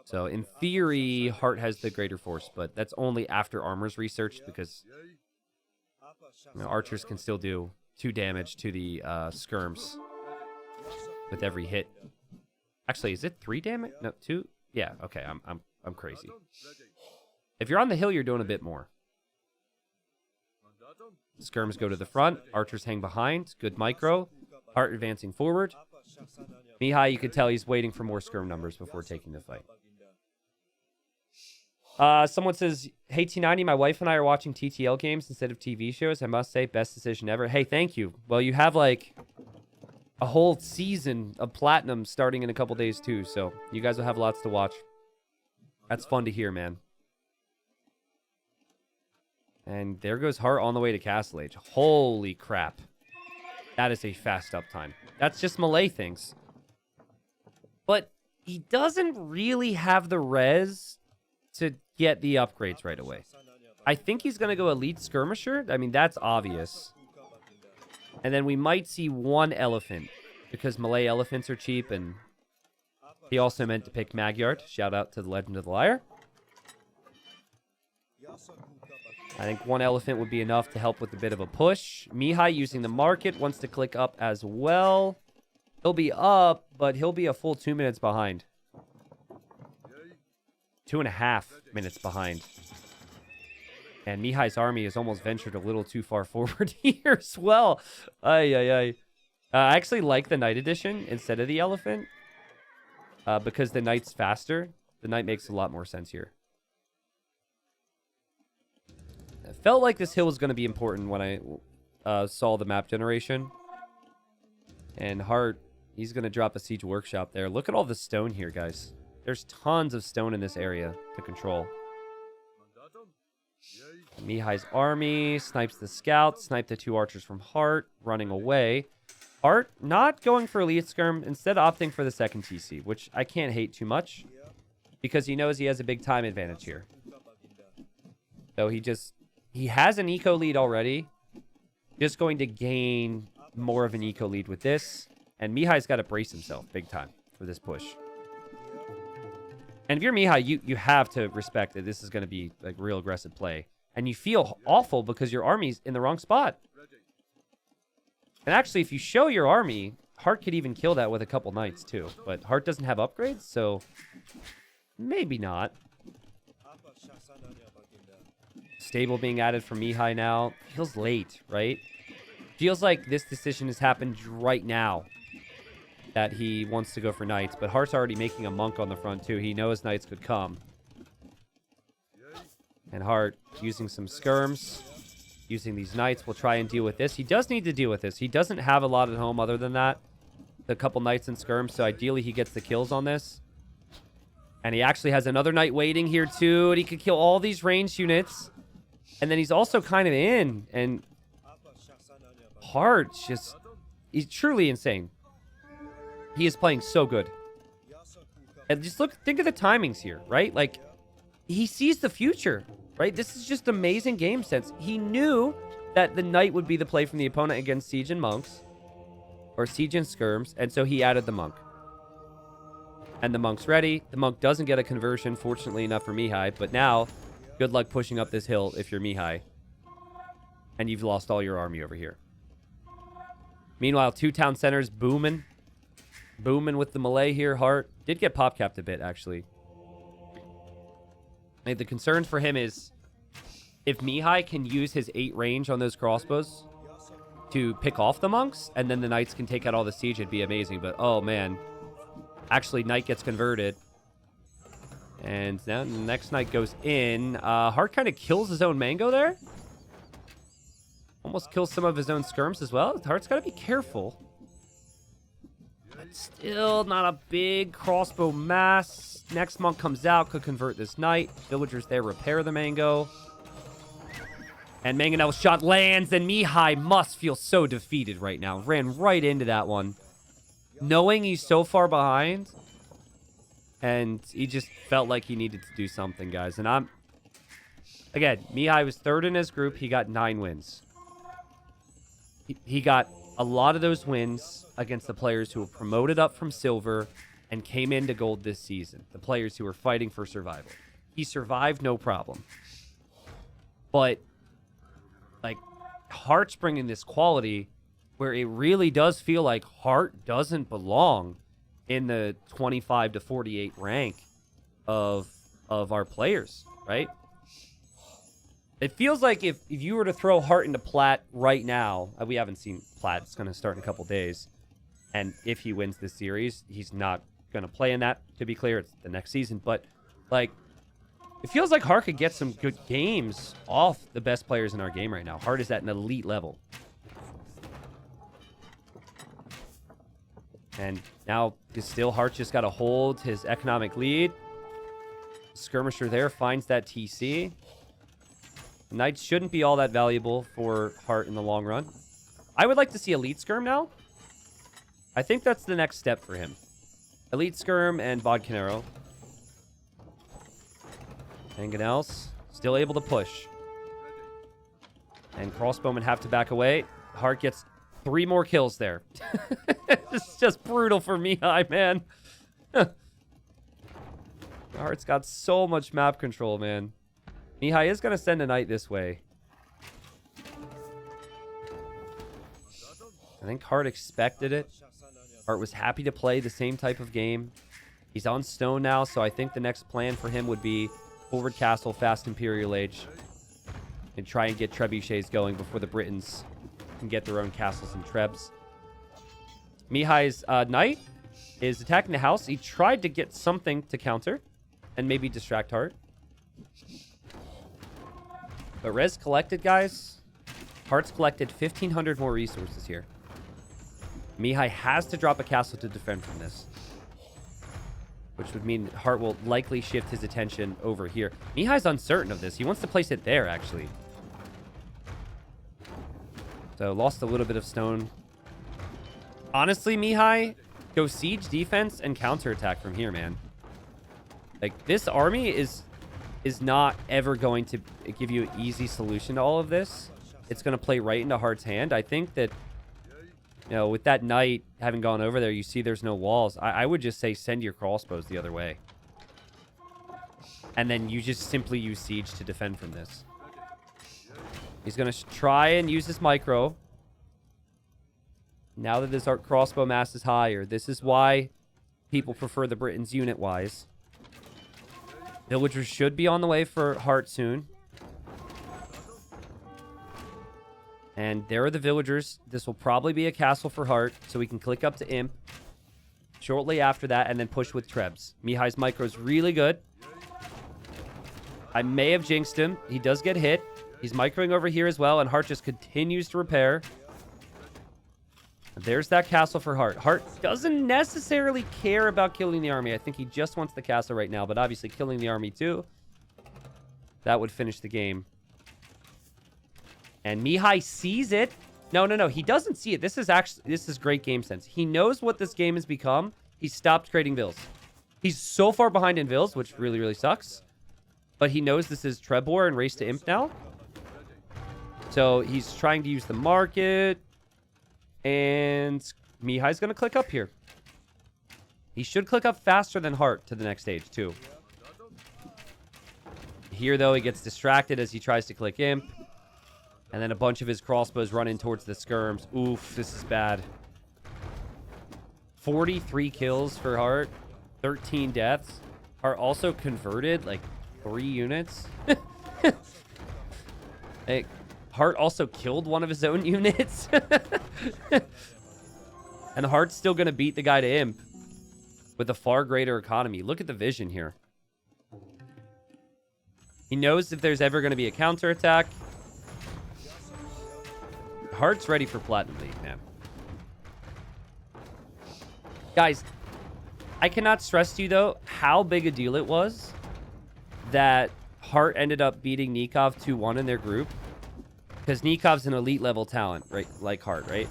So, in theory, Heartt has the greater force, but that's only after armor's researched, because archers can still do 2 damage to the skirms with every hit. Actually, is it 3 damage? No, 2? Yeah, okay, I'm crazy. If you're on the hill, you're doing a bit more. Skirms go to the front. Archers hang behind. Good micro. Heartt advancing forward. Mihai, you could tell he's waiting for more skirm numbers before taking the fight. Someone says, hey, T90, my wife and I are watching TTL games instead of TV shows. I must say, best decision ever. Hey, thank you. Well, you have, like, a whole season of Platinum starting in a couple days, too. So you guys will have lots to watch. That's fun to hear, man. And there goes Heartt on the way to Castle Age. Holy crap. That is a fast up time. That's just melee things. But he doesn't really have the res to get the upgrades right away. I think he's going to go Elite Skirmisher. I mean, that's obvious. And then we might see 1 elephant, because melee elephants are cheap, and he also meant to pick Magyart. Shout out to the Legend of the Lyre. I think 1 elephant would be enough to help with a bit of a push. Mihai, using the market, wants to click up as well. He'll be up, but he'll be a full 2 minutes behind. 2.5 minutes behind. And Mihai's army has almost ventured a little too far forward here as well. I actually like the Knight Edition instead of the Elephant. Because the Knight's faster. The Knight makes a lot more sense here. I felt like this hill was going to be important when I saw the map generation. And Heartt, he's going to drop a Siege Workshop there. Look at all the stone here, guys. There's tons of stone in this area to control. Mihai's army snipes the scout, snipe the 2 archers from Heartt, running away. Heartt not going for Elite Skirm, instead opting for the 2nd TC, which I can't hate too much, because he knows he has a big time advantage here. So he has an eco lead already, just going to gain more of an eco lead with this, and Mihai's got to brace himself big time for this push. And if you're Mihai, you have to respect that this is going to be like real aggressive play. And you feel awful because your army's in the wrong spot. And actually, if you show your army, Heartt could even kill that with a couple knights too. But Heartt doesn't have upgrades, so maybe not. Stable being added for Mihai now. Feels late, right? Feels like this decision has happened right now. That he wants to go for knights. But Heartt's already making a monk on the front, too. He knows knights could come. And Heartt using some skirms. Using these knights will try and deal with this. He does need to deal with this. He doesn't have a lot at home other than that. A couple knights and skirms. So ideally he gets the kills on this. And he actually has another knight waiting here, too. And he could kill all these ranged units. And then he's also kind of in. And Heartt's just... He's truly insane. He is playing so good. And just look, think of the timings here, right? Like, he sees the future, right? This is just amazing game sense. He knew that the knight would be the play from the opponent against siege and monks. Or siege and skirms. And so he added the monk. And the monk's ready. The monk doesn't get a conversion, fortunately enough for Mihai. But now, good luck pushing up this hill if you're Mihai. And you've lost all your army over here. Meanwhile, 2 town centers booming. Booming with the melee here. Heartt did get pop capped a bit, actually. The concern for him is if Mihai can use his 8 range on those crossbows to pick off the monks, and then the knights can take out all the siege, it'd be amazing. But, oh, man. Actually, knight gets converted. And now the next knight goes in. Heartt kind of kills his own mango there. Almost kills some of his own skirms as well. Heartt's got to be careful. Still not a big crossbow mass. Next monk comes out, could convert this knight. Villagers there repair the mango. And Mangonel's shot lands, and Mihai must feel so defeated right now. Ran right into that one. Knowing he's so far behind. And he just felt like he needed to do something, guys. And again, Mihai was 3rd in his group. He got 9 wins. He got a lot of those wins against the players who were promoted up from silver and came into gold this season. The players who were fighting for survival. He survived, no problem. But, like, Heartt's bringing this quality where it really does feel like Heartt doesn't belong in the 25 to 48 rank of our players, right? It feels like if you were to throw Heartt into Plat right now, we haven't seen Plat, it's going to start in a couple days. And if he wins this series, he's not going to play in that, to be clear. It's the next season. But, like, it feels like Heartt could get some good games off the best players in our game right now. Heartt is at an elite level. And now, still, Heartt just got to hold his economic lead. Skirmisher there finds that TC. Knights shouldn't be all that valuable for Heartt in the long run. I would like to see Elite Skirm now. I think that's the next step for him. Elite Skirm and Bodcanero. Mangonels still able to push. And Crossbowmen have to back away. Heartt gets 3 more kills there. It's just brutal for Mihai, man. Heartt's got so much map control, man. Mihai is going to send a knight this way. I think Heartt expected it. Heartt was happy to play the same type of game. He's on stone now, so I think the next plan for him would be forward castle, fast Imperial Age. And try and get trebuchets going before the Britons can get their own castles and trebs. Mihai's knight is attacking the house. He tried to get something to counter and maybe distract Heartt. But res collected, guys. Heartt's collected 1,500 more resources here. Mihai has to drop a castle to defend from this. Which would mean Heartt will likely shift his attention over here. Mihai's uncertain of this. He wants to place it there, actually. So, lost a little bit of stone. Honestly, Mihai, go siege, defense, and counterattack from here, man. Like, this army is not ever going to give you an easy solution to all of this. It's going to play right into Heartt's hand. I think that, you know, with that knight having gone over there, you see there's no walls. I would just say send your crossbows the other way. And then you just simply use siege to defend from this. He's going to try and use his micro. Now that his crossbow mass is higher, this is why people prefer the Britons unit-wise. Villagers should be on the way for Hearttt soon. And there are the villagers. This will probably be a castle for Hearttt, so we can click up to Imp shortly after that and then push with Trebs. Mihai's micro is really good. I may have jinxed him. He does get hit. He's microing over here as well, and Hearttt just continues to repair. There's that castle for Hearttt. Hearttt doesn't necessarily care about killing the army. I think he just wants the castle right now, but obviously killing the army too. That would finish the game. And Mihai sees it. No. He doesn't see it. This is great game sense. He knows what this game has become. He stopped creating vills. He's so far behind in vills, which really, really sucks. But he knows this is Treb War and Race to Imp now. So he's trying to use the market. And Mihai's going to click up here. He should click up faster than Hearttt to the next stage, too. Here, though, he gets distracted as he tries to click Imp. And then a bunch of his crossbows run in towards the skirms. Oof, this is bad. 43 kills for Hearttt. 13 deaths. Hearttt also converted, like, 3 units. Like, Hearttt also killed one of his own units. And Heartt's still going to beat the guy to Imp with a far greater economy. Look at the vision here. He knows if there's ever going to be a counterattack. Heartt's ready for Platinum League, man. Guys, I cannot stress to you, though, how big a deal it was that Hearttt ended up beating Nikov 2-1 in their group. Because Nikov's an elite level talent, right? Like Hearttt, right?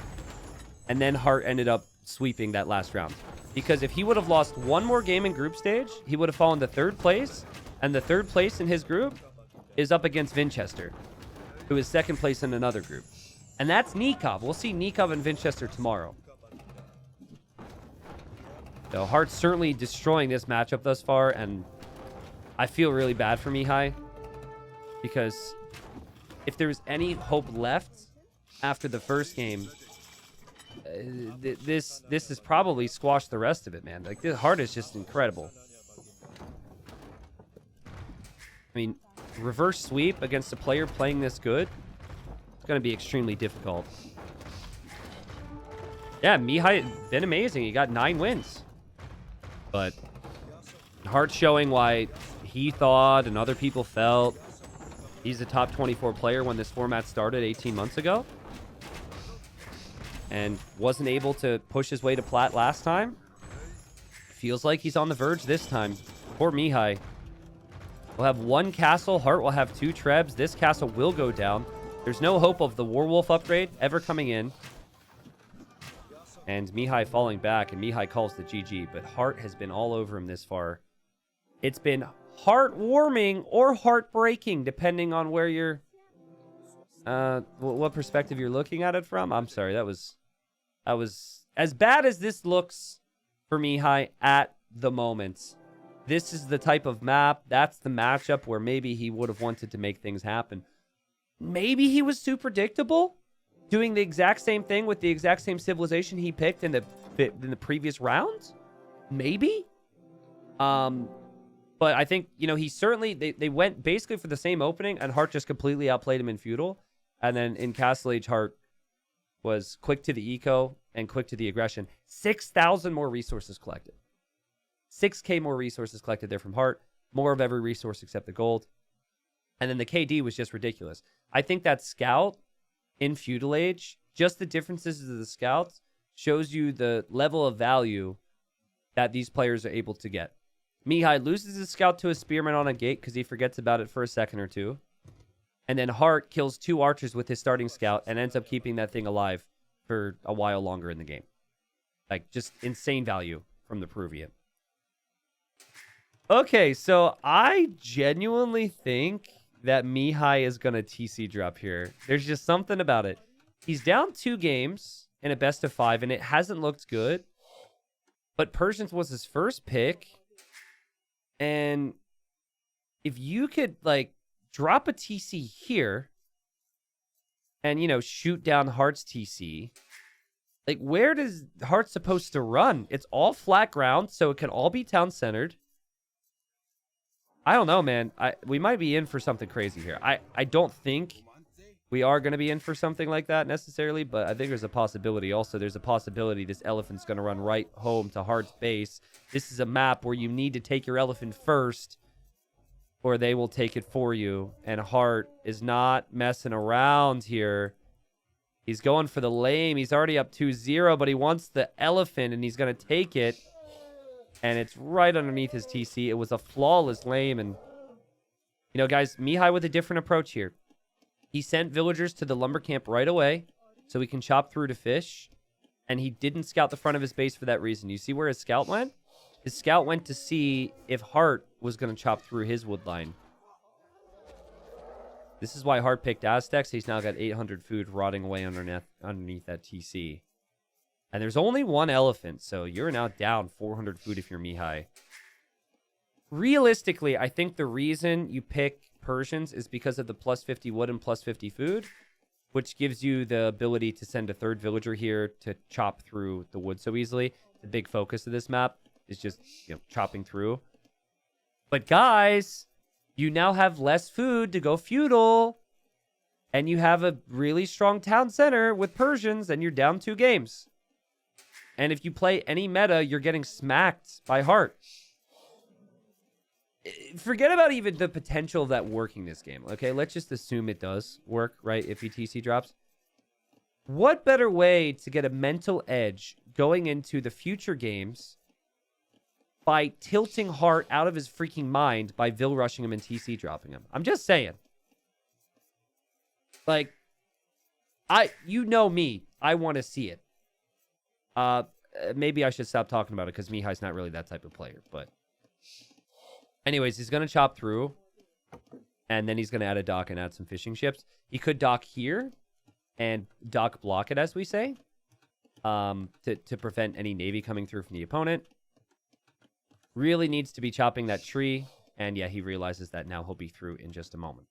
And then Hearttt ended up sweeping that last round. Because if he would have lost one more game in group stage, he would have fallen to 3rd place. And the 3rd place in his group is up against Vinchester, who is 2nd place in another group. And that's Nikov. We'll see Nikov and Vinchester tomorrow. So Heartt's certainly destroying this matchup thus far, and I feel really bad for Mihai. Because if there was any hope left after the first game, this has probably squashed the rest of it, man. Like, this Hearttt is just incredible. I mean, reverse sweep against a player playing this good, it's going to be extremely difficult. Yeah, Mihai been amazing. He got 9 wins. But Heartt's showing why he thought and other people felt he's a top 24 player when this format started 18 months ago. And wasn't able to push his way to plat last time. Feels like he's on the verge this time. Poor Mihai. We'll have 1 castle. Hearttt will have 2 trebs. This castle will go down. There's no hope of the Warwolf upgrade ever coming in. And Mihai falling back, and Mihai calls the GG. But Hearttt has been all over him this far. It's been heartwarming or heartbreaking, depending on where you're... what perspective you're looking at it from. I'm sorry, that was as bad as this looks for Mihai at the moment. This is the type of map, that's the matchup where maybe he would have wanted to make things happen. Maybe he was too predictable, doing the exact same thing with the exact same civilization he picked in the previous round. Maybe. But I think, you know, he certainly, they went basically for the same opening, and Hearttt just completely outplayed him in Feudal. And then in Castle Age, Hearttt was quick to the eco and quick to the aggression. 6,000 more resources collected. 6K more resources collected there from Hearttt. More of every resource except the gold. And then the KD was just ridiculous. I think that scout in Feudal Age, just the differences of the scouts, shows you the level of value that these players are able to get. Mihai loses his scout to a spearman on a gate because he forgets about it for a second or two. And then Hearttt kills 2 archers with his starting scout and ends up keeping that thing alive for a while longer in the game. Like, just insane value from the Peruvian. Okay, so I genuinely think that Mihai is going to TC drop here. There's just something about it. He's down 2 games in a best of 5, and it hasn't looked good. But Persians was his first pick. And if you could, like, drop a TC here and, you know, shoot down Heartt's TC, like, where does Heartt supposed to run? It's all flat ground, so it can all be town-centered. I don't know, man. We might be in for something crazy here. I don't think we are going to be in for something like that necessarily, but I think there's a possibility. Also, there's a possibility this elephant's going to run right home to Heartt's base. This is a map where you need to take your elephant first, or they will take it for you. And Heartt is not messing around here. He's going for the lame. He's already up 2-0, but he wants the elephant, and he's going to take it. And it's right underneath his TC. It was a flawless lame. And, you know, guys, Mihai with a different approach here. He sent villagers to the lumber camp right away so he can chop through to fish. And he didn't scout the front of his base for that reason. You see where his scout went? His scout went to see if Heartt was going to chop through his wood line. This is why Heartt picked Aztecs. He's now got 800 food rotting away underneath that TC. And there's only one elephant, so you're now down 400 food if you're Mihai. Realistically, I think the reason you pick Persians is because of the plus 50 wood and plus 50 food, which gives you the ability to send a third villager here to chop through the wood so easily. The big focus of this map is just, you know, chopping through. But guys, you now have less food to go feudal, and you have a really strong town center with Persians, and you're down 2 games. And if you play any meta, you're getting smacked by Heartt. Forget about even the potential of that working this game, okay? Let's just assume it does work, right, if he TC drops. What better way to get a mental edge going into the future games by tilting Heartt out of his freaking mind by Vill rushing him and TC dropping him? I'm just saying. Like, you know me. I want to see it. Maybe I should stop talking about it because Mihai's not really that type of player, but... Anyways, he's going to chop through, and then he's going to add a dock and add some fishing ships. He could dock here and dock block it, as we say, to prevent any navy coming through from the opponent. Really needs to be chopping that tree, and yeah, he realizes that now he'll be through in just a moment.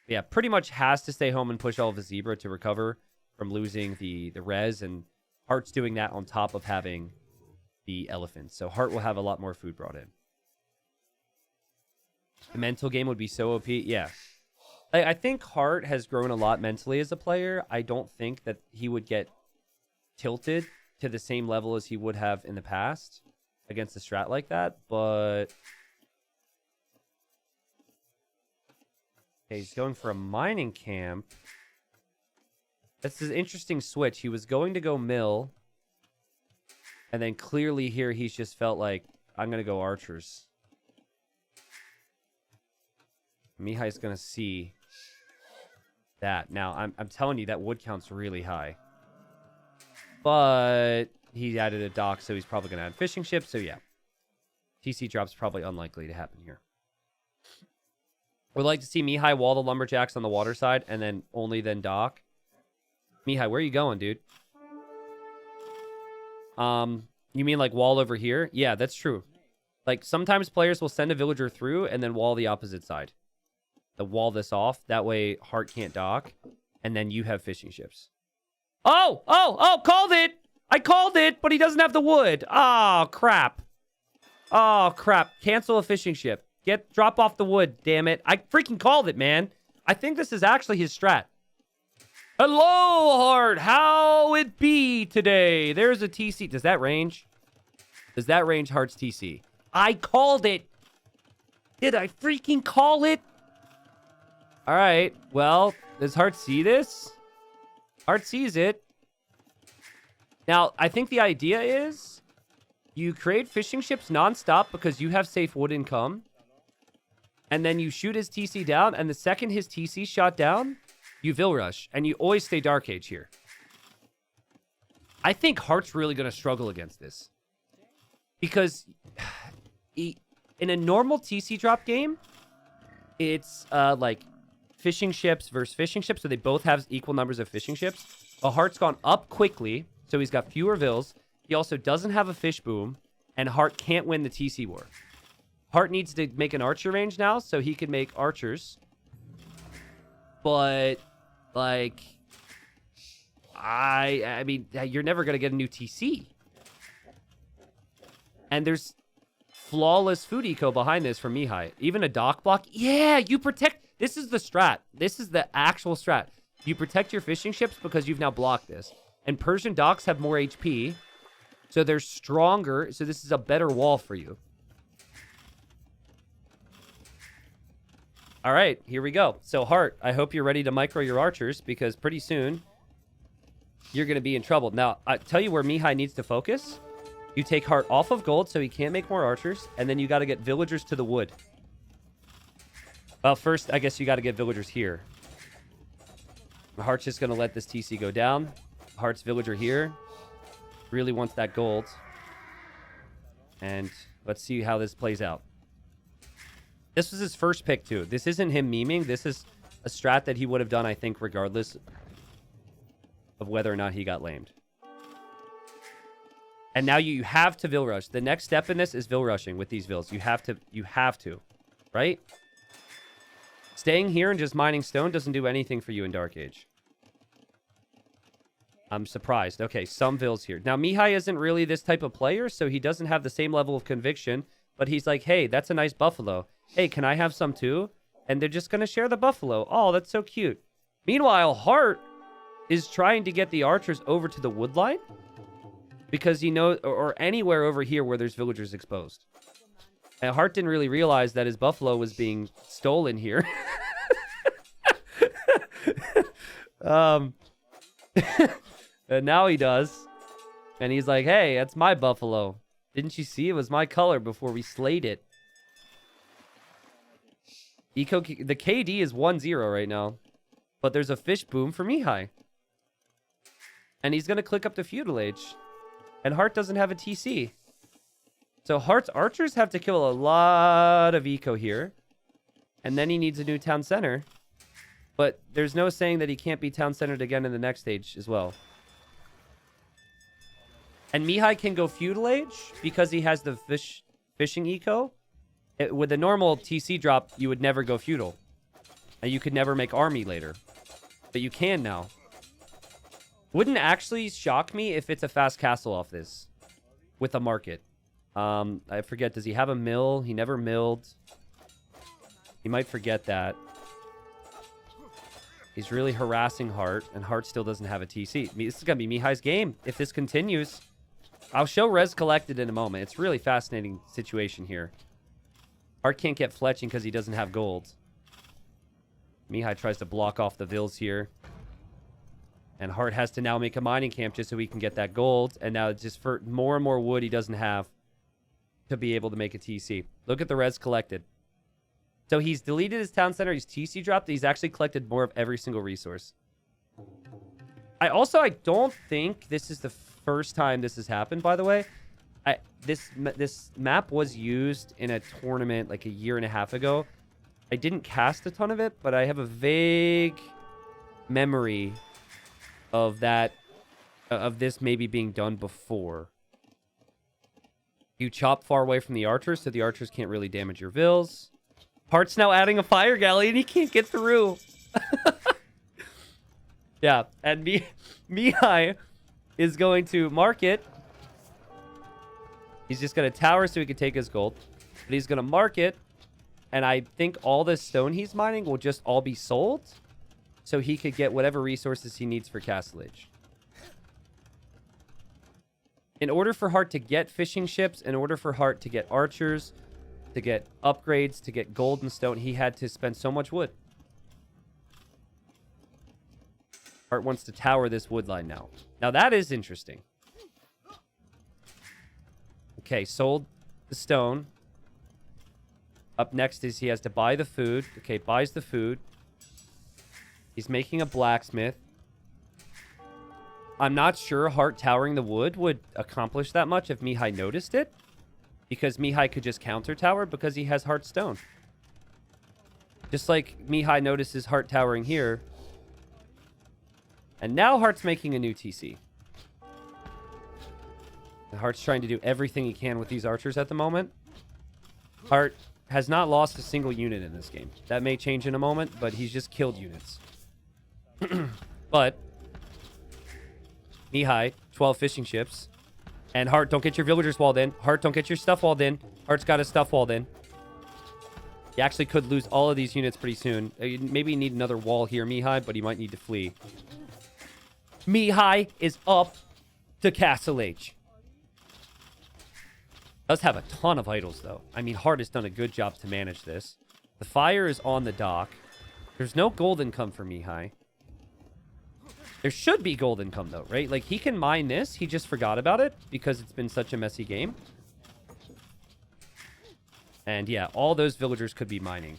Yeah, pretty much has to stay home and push all of the zebra to recover from losing the res, and Heartt's doing that on top of having the elephant. So Heartt will have a lot more food brought in. The mental game would be so OP. Yeah. I think Heartt has grown a lot mentally as a player. I don't think that he would get tilted to the same level as he would have in the past against a strat like that, but... Okay, he's going for a mining camp. That's an interesting switch. He was going to go mill, and then clearly here he's just felt like, I'm going to go archers. Mihai's going to see that. Now, I'm telling you, that wood count's really high. But he added a dock, so he's probably going to add fishing ships. So, yeah. TC drop's probably unlikely to happen here. Would like to see Mihai wall the lumberjacks on the water side and then only then dock. Mihai, where are you going, dude? You mean like wall over here? Yeah, that's true. Like, sometimes players will send a villager through and then wall the opposite side. They'll wall this off. That way, Heartt can't dock. And then you have fishing ships. Oh! Called it! I called it, but he doesn't have the wood. Oh, crap. Oh, crap. Cancel a fishing ship. Drop off the wood, damn it. I freaking called it, man. I think this is actually his strat. Hello, Heartt. How it be today? There's a TC. Does that range? Does that range Heartt's TC? I called it. Did I freaking call it? All right. Well, does Heartt see this? Heartt sees it. Now, I think the idea is you create fishing ships nonstop because you have safe wood income. And then you shoot his TC down. And the second his TC shot down, you Vill rush. And you always stay Dark Age here. I think Heartt's really going to struggle against this. Because in a normal TC drop game, it's like fishing ships versus fishing ships. So they both have equal numbers of fishing ships. But Heartt's gone up quickly. So he's got fewer Vills. He also doesn't have a fish boom. And Heartt can't win the TC war. Heartt needs to make an archer range now so he can make archers. But, like, I mean, you're never going to get a new TC. And there's flawless food eco behind this from Mihai. Even a dock block. Yeah, you protect. This is the strat. This is the actual strat. You protect your fishing ships because you've now blocked this. And Persian docks have more HP. So they're stronger. So this is a better wall for you. All right, here we go. So Hearttt, I hope you're ready to micro your archers because pretty soon you're going to be in trouble. Now, I tell you where Mihai needs to focus. You take Hearttt off of gold so he can't make more archers, and then you got to get villagers to the wood. Well, first, I guess you got to get villagers here. Heartt's just going to let this TC go down. Heartt's villager here really wants that gold. And let's see how this plays out. This was his first pick, too. This isn't him memeing. This is a strat that he would have done, I think, regardless of whether or not he got lamed. And now you have to Vill Rush. The next step in this is Vill Rushing with these Vills. You have to, right? Staying here and just mining stone doesn't do anything for you in Dark Age. I'm surprised. Okay, some Vills here. Now, Mihai isn't really this type of player, so he doesn't have the same level of conviction, but he's like, hey, that's a nice buffalo. Hey, can I have some too? And they're just going to share the buffalo. Oh, that's so cute. Meanwhile, Hearttt is trying to get the archers over to the wood line because he knows, or anywhere over here where there's villagers exposed. And Hearttt didn't really realize that his buffalo was being stolen here. And now he does. And he's like, hey, that's my buffalo. Didn't you see? It was my color before we slayed it. The KD is 1-0 right now. But there's a fish boom for Mihai. And he's going to click up to Feudal Age. And Hearttt doesn't have a TC. So Heartt's archers have to kill a lot of eco here. And then he needs a new town center. But there's no saying that he can't be town centered again in the next stage as well. And Mihai can go Feudal Age because he has the fishing eco. With a normal TC drop, you would never go Feudal. And you could never make army later. But you can now. Wouldn't actually shock me if it's a fast castle off this. With a market. I forget, does he have a mill? He never milled. He might forget that. He's really harassing Hearttt, and Hearttt still doesn't have a TC. This is going to be Mihai's game if this continues. I'll show Res Collected in a moment. It's a really fascinating situation here. Hearttt can't get fletching because he doesn't have gold. Mihai tries to block off the Vills here. And Hearttt has to now make a mining camp just so he can get that gold. And now just for more and more wood he doesn't have to be able to make a TC. Look at the Res Collected. So he's deleted his town center. He's TC dropped. He's actually collected more of every single resource. I don't think this is the first time this has happened, by the way. This map was used in a tournament like a year and a half ago. I didn't cast a ton of it, but I have a vague memory of that, of this maybe being done before. You chop far away from the archers, so the archers can't really damage your Vills. Heartt's now adding a fire galley, and he can't get through. Yeah, and Mihai is going to mark it. He's just going to tower so he can take his gold. But he's going to mark it. And I think all this stone he's mining will just all be sold. So he could get whatever resources he needs for Castle Age. In order for Hearttt to get fishing ships, in order for Hearttt to get archers, to get upgrades, to get gold and stone, he had to spend so much wood. Hearttt wants to tower this wood line now. Now that is interesting. Okay, sold the stone. Up next is he has to buy the food. Okay, buys the food. He's making a blacksmith. I'm not sure Hearttt towering the wood would accomplish that much if Mihai noticed it. Because Mihai could just counter tower because he has Hearttt stone. Just like Mihai notices Hearttt towering here. And now Heartt's making a new TC. Heartt's trying to do everything he can with these archers at the moment. Hearttt has not lost a single unit in this game. That may change in a moment, but he's just killed units. But Mihai, 12 fishing ships. And Hearttt, don't get your villagers walled in. Hearttt, don't get your stuff walled in. Heartt's got his stuff walled in. You actually could lose all of these units pretty soon. Maybe you need another wall here, Mihai, but you might need to flee. Mihai is up to Castle H. Does have a ton of idols, though. I mean, Hearttt has done a good job to manage this. The fire is on the dock. There's no gold income for Mihai. There should be gold income, though, right? Like, he can mine this. He just forgot about it because it's been such a messy game. And, yeah, all those villagers could be mining.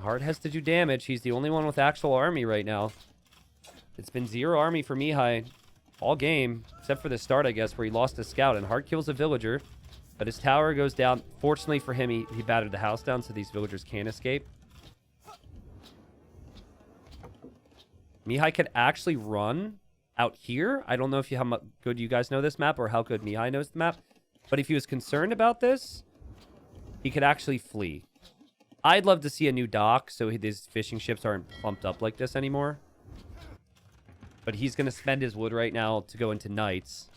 Hearttt has to do damage. He's the only one with actual army right now. It's been 0 army for Mihai all game, except for the start, I guess, where he lost a scout. And Hearttt kills a villager, but his tower goes down. Fortunately for him, he battered the house down, so these villagers can't escape. Mihai could actually run out here. I don't know if how good you guys know this map or how good Mihai knows the map. But if he was concerned about this, he could actually flee. I'd love to see a new dock so these fishing ships aren't pumped up like this anymore. But he's going to spend his wood right now to go into knights.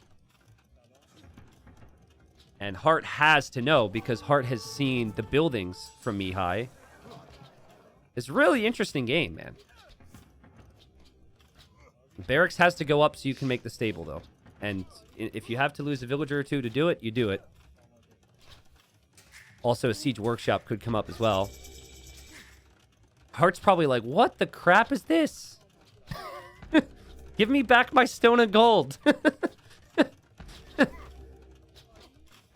And Hearttt has to know because Hearttt has seen the buildings from Mihai. It's a really interesting game, man. Barracks has to go up so you can make the stable, though. And if you have to lose a villager or two to do it, you do it. Also, a siege workshop could come up as well. Heartt's probably like, what the crap is this? Give me back my stone and gold.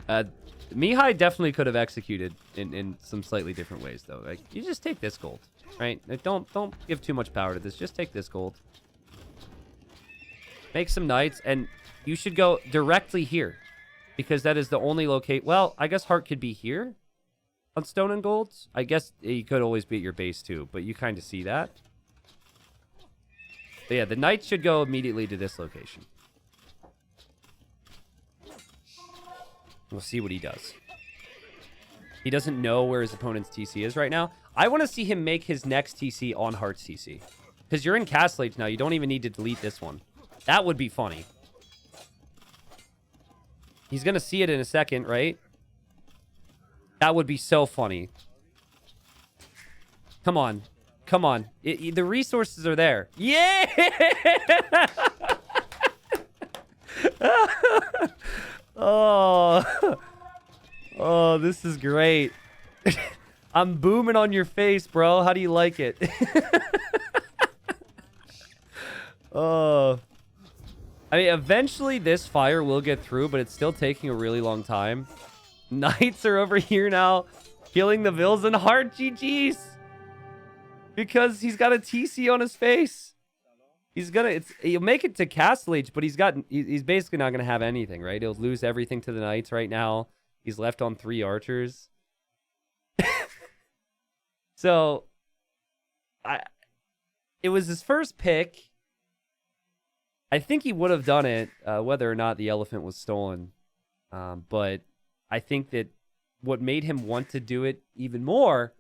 Mihai definitely could have executed in some slightly different ways, though. Like, you just take this gold, right? Like, don't give too much power to this. Just take this gold. Make some knights, and you should go directly here. Because that is the only locate. Well, I guess Hearttt could be here on stone and golds. I guess he could always be at your base, too. But you kind of see that. But yeah, the knights should go immediately to this location. We'll see what he does. He doesn't know where his opponent's TC is right now. I want to see him make his next TC on Heartt's TC. Because you're in Castle Age now. You don't even need to delete this one. That would be funny. He's going to see it in a second, right? That would be so funny. Come on. Come on. The resources are there. Yeah! Oh. Oh, this is great. I'm booming on your face, bro. How do you like it? Oh. I mean, eventually this fire will get through, but it's still taking a really long time. Knights are over here now, killing the Vills and Hearttt GG's. Because he's got a TC on his face. He'll make it to Castle Age, but he's basically not gonna have anything, right? He'll lose everything to the Knights right now. He's left on 3 archers. So, it was his first pick. I think he would have done it, whether or not the elephant was stolen. But I think that what made him want to do it even more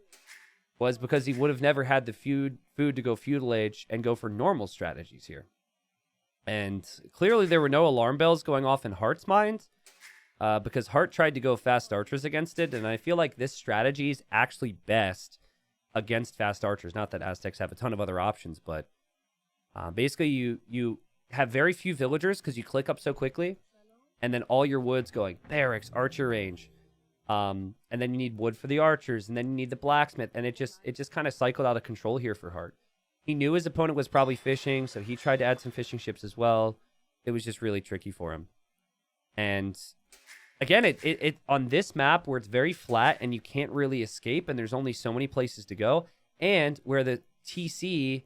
was because he would have never had the food to go feudal age and go for normal strategies here. And clearly there were no alarm bells going off in Heartt's mind, because Hearttt tried to go fast archers against it, and I feel like this strategy is actually best against fast archers. Not that Aztecs have a ton of other options, but basically you have very few villagers because you click up so quickly, and then all your wood's going barracks, archer range. And then you need wood for the archers, and then you need the blacksmith, and it just kind of cycled out of control here for Hearttt. He knew his opponent was probably fishing, so he tried to add some fishing ships as well. It was just really tricky for him. And again, it on this map where it's very flat and you can't really escape, and there's only so many places to go, and where the TC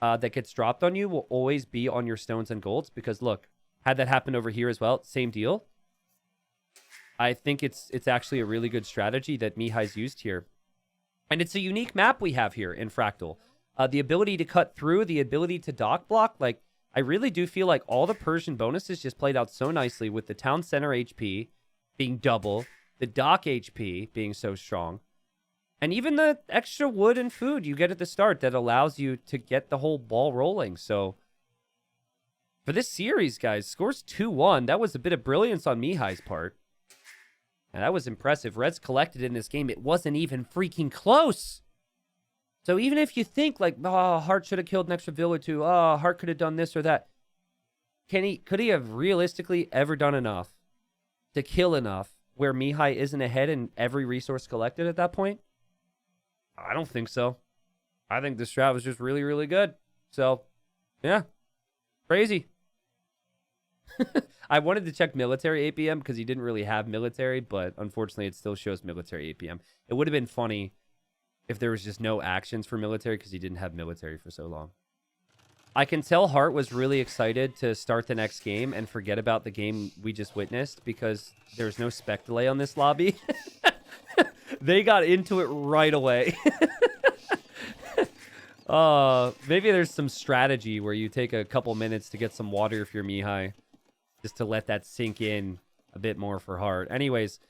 that gets dropped on you will always be on your stones and golds, because look, had that happened over here as well, same deal. I think it's actually a really good strategy that Mihai's used here. And it's a unique map we have here in Fractal. The ability to cut through, the ability to dock block, like, I really do feel like all the Persian bonuses just played out so nicely, with the town center HP being double, the dock HP being so strong, and even the extra wood and food you get at the start that allows you to get the whole ball rolling. So For this series, guys, scores 2-1. That was a bit of brilliance on Mihai's part. And that was impressive. Reds collected in this game. It wasn't even freaking close. So even if you think like, oh, Hearttt should have killed an extra vill or two. Oh, Hearttt could have done this or that. Could he have realistically ever done enough to kill enough where Mihai isn't ahead in every resource collected at that point? I don't think so. I think the strat was just really, really good. So, yeah. Crazy. I wanted to check military APM because he didn't really have military, but unfortunately it still shows military APM. It would have been funny if there was just no actions for military because he didn't have military for so long. I can tell Hearttt was really excited to start the next game and forget about the game we just witnessed because there's no spec delay on this lobby. They got into it right away. Maybe there's some strategy where you take a couple minutes to get some water if you're Mihai, just to let that sink in a bit more for Hearttt. Anyways,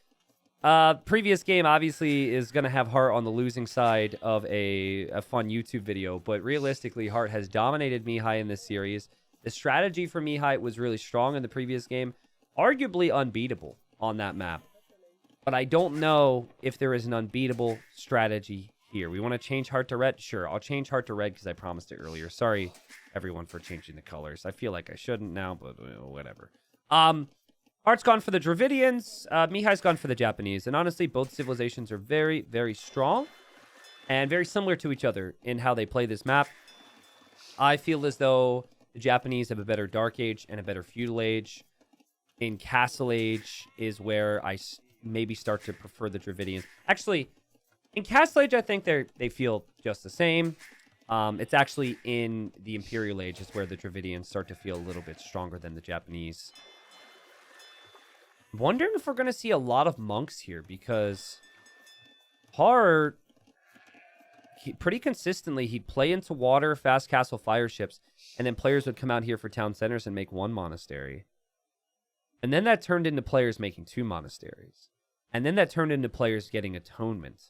previous game obviously is going to have Hearttt on the losing side of a fun YouTube video, but realistically, Hearttt has dominated Mihai in this series. The strategy for Mihai was really strong in the previous game, arguably unbeatable on that map. But I don't know if there is an unbeatable strategy here. We want to change Hearttt to red? Sure, I'll change Hearttt to red because I promised it earlier. Sorry, everyone, for changing the colors. I feel like I shouldn't now, but whatever. Heartt's gone for the Dravidians. Mihai's gone for the Japanese. And honestly, both civilizations are very, very strong and very similar to each other in how they play this map. I feel as though the Japanese have a better Dark Age and a better Feudal Age. In Castle Age is where I maybe start to prefer the Dravidians. Actually, in Castle Age, I think they feel just the same. It's actually in the Imperial Age is where the Dravidians start to feel a little bit stronger than the Japanese. I'm wondering if we're going to see a lot of monks here because Hearttt, pretty consistently, he'd play into water, fast castle, fire ships, and then players would come out here for town centers and make one monastery. And then that turned into players making 2 monasteries. And then that turned into players getting atonement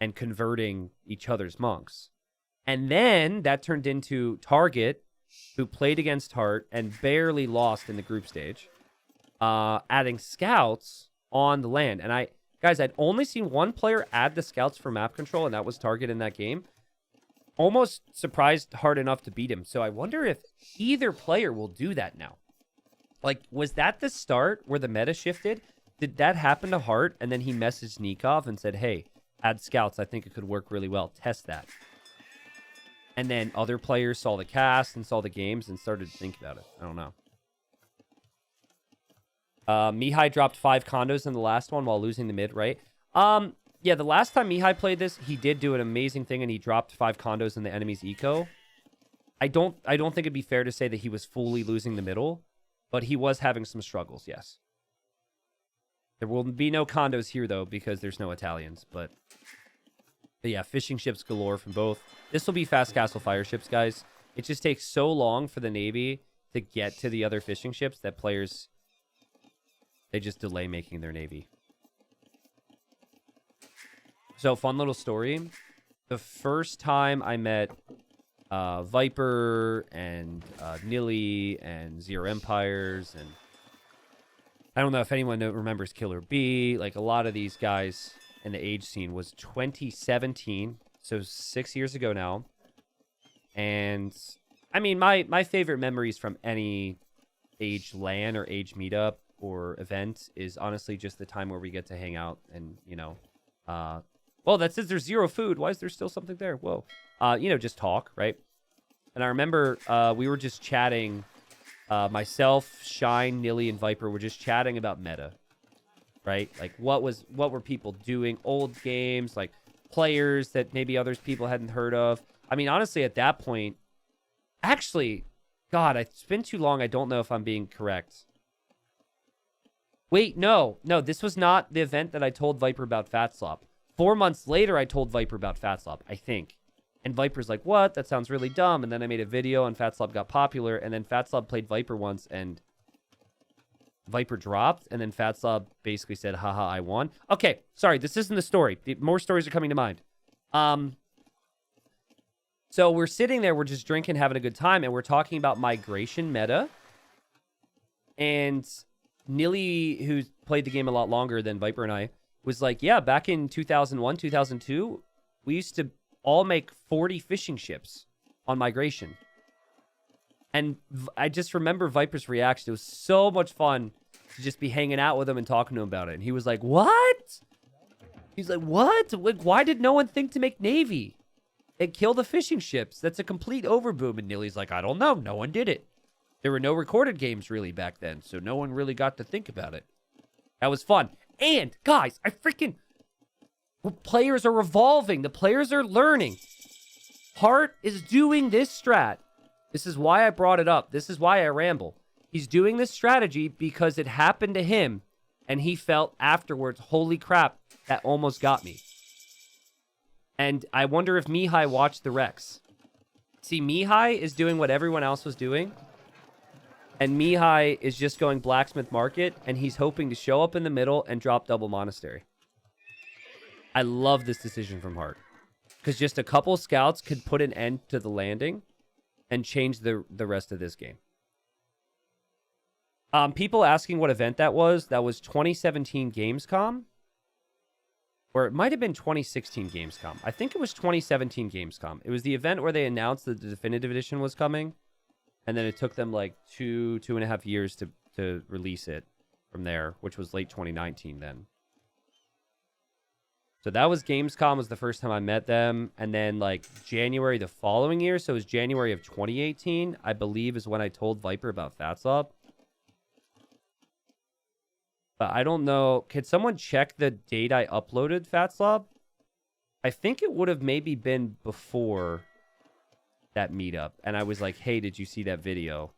and converting each other's monks. And then that turned into Target, who played against Hearttt and barely lost in the group stage, adding scouts on the land. And I'd only seen one player add the scouts for map control, and that was Target in that game. Almost surprised Hearttt enough to beat him. So I wonder if either player will do that now. Like, was that the start where the meta shifted? Did that happen to Hearttt, and then he messaged Nikov and said, hey, add scouts. I think it could work really well. Test that. And then other players saw the cast and saw the games and started to think about it. I don't know. Mihai dropped 5 condos in the last one while losing the mid, right? Yeah, the last time Mihai played this, he did do an amazing thing, and he dropped 5 condos in the enemy's eco. I don't think it'd be fair to say that he was fully losing the middle, but he was having some struggles, yes. There will be no condos here, though, because there's no Italians. But yeah, fishing ships galore from both. This will be fast castle fire ships, guys. It just takes so long for the Navy to get to the other fishing ships that players, they just delay making their Navy. So, fun little story. The first time I met Viper and Nilly and Zero Empires, and I don't know if anyone remembers Killer B, like a lot of these guys in the age scene, was 2017, so 6 years ago now. And I mean, my favorite memories from any age LAN or age meetup or event is honestly just the time where we get to hang out and, you know, well, that says there's 0 food. Why is there still something there? Whoa. You know, just talk, right? And I remember we were just chatting. Myself, Shine, Nilly, and Viper were just chatting about meta, right? Like, what were people doing? Old games, like players that maybe others people hadn't heard of. I mean, honestly, at that point, actually, God, it's been too long. I don't know if I'm being correct. Wait, no, this was not the event that I told Viper about Fatslop. 4 months later, I told Viper about Fatslop, I think. And Viper's like, what? That sounds really dumb. And then I made a video and Fatslop got popular. And then Fatslop played Viper once and Viper dropped. And then Fatslop basically said, haha, I won. Okay, sorry, this isn't the story. More stories are coming to mind. So we're sitting there, we're just drinking, having a good time, and we're talking about migration meta. And Nilly, who's played the game a lot longer than Viper and I, was like, yeah, back in 2001, 2002, we used to all make 40 fishing ships on migration. And I just remember Viper's reaction. It was so much fun to just be hanging out with him and talking to him about it. And he was like, what? He's like, what? Like, why did no one think to make Navy and kill the fishing ships? That's a complete overboom. And Nilly's like, I don't know. No one did it. There were no recorded games really back then, so no one really got to think about it. That was fun. And, guys, players are evolving. The players are learning. Hearttt is doing this strat. This is why I brought it up. This is why I ramble. He's doing this strategy because it happened to him, and he felt afterwards, holy crap, that almost got me. And I wonder if Mihai watched the Rex. See, Mihai is doing what everyone else was doing. And Mihai is just going Blacksmith Market, and he's hoping to show up in the middle and drop double Monastery. I love this decision from Hearttt. Because just a couple scouts could put an end to the landing and change the rest of this game. People asking what event that was. That was 2017 Gamescom. Or it might have been 2016 Gamescom. I think it was 2017 Gamescom. It was the event where they announced that the Definitive Edition was coming. And then it took them like 2.5 years to release it from there, which was late 2019 then. So that was Gamescom was the first time I met them. And then like January the following year, so it was January of 2018, I believe is when I told Viper about Fatslop. But I don't know. Could someone check the date I uploaded Fatslop? I think it would have maybe been before that meetup. And I was like, hey, did you see that video?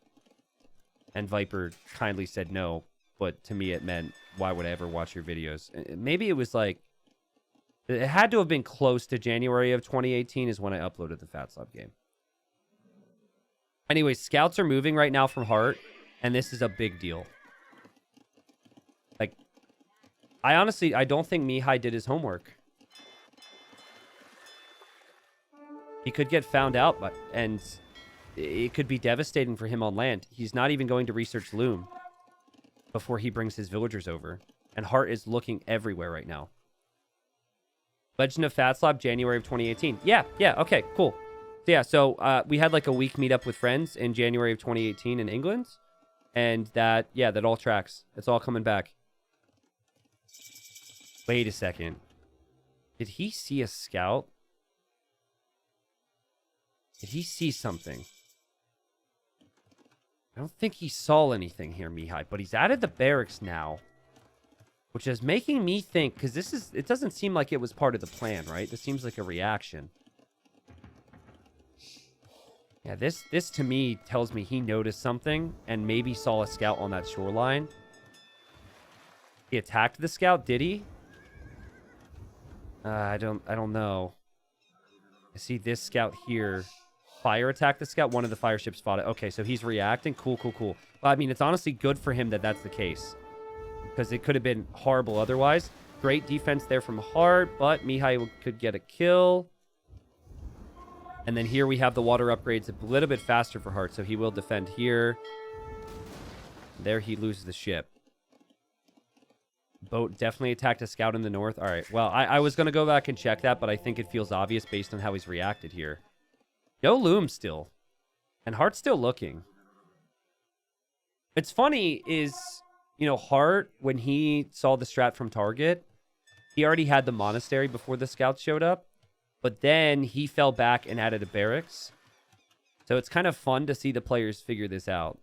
And Viper kindly said no. But to me, it meant, why would I ever watch your videos? Maybe it was like, it had to have been close to January of 2018 is when I uploaded the Fatslop game. Anyway, scouts are moving right now from Hearttt. And this is a big deal. Like, I don't think Mihai did his homework. He could get found out, and it could be devastating for him on land. He's not even going to research Loom before he brings his villagers over. And Hearttt is looking everywhere right now. Legend of Fatslop, January of 2018. Yeah, okay, cool. So we had like a week meetup with friends in January of 2018 in England. And that all tracks. It's all coming back. Wait a second. Did he see a scout? Did he see something? I don't think he saw anything here, Mihai, but he's added the barracks now, which is making me think, because it doesn't seem like it was part of the plan, right? This seems like a reaction. Yeah, this to me tells me he noticed something and maybe saw a scout on that shoreline. He attacked the scout, did he? I don't know. I see this scout here. Fire attack the scout. One of the fire ships fought it. Okay, so he's reacting. Cool. Well, I mean, it's honestly good for him that that's the case. Because it could have been horrible otherwise. Great defense there from Hearttt, but Mihai could get a kill. And then here we have the water upgrades a little bit faster for Hearttt, so he will defend here. There he loses the ship. Boat definitely attacked a scout in the north. All right, well, I was going to go back and check that, but I think it feels obvious based on how he's reacted here. No Loom still. And Heartt's still looking. It's funny is, Hearttt, when he saw the strat from Target, he already had the monastery before the scouts showed up. But then he fell back and added a barracks. So it's kind of fun to see the players figure this out.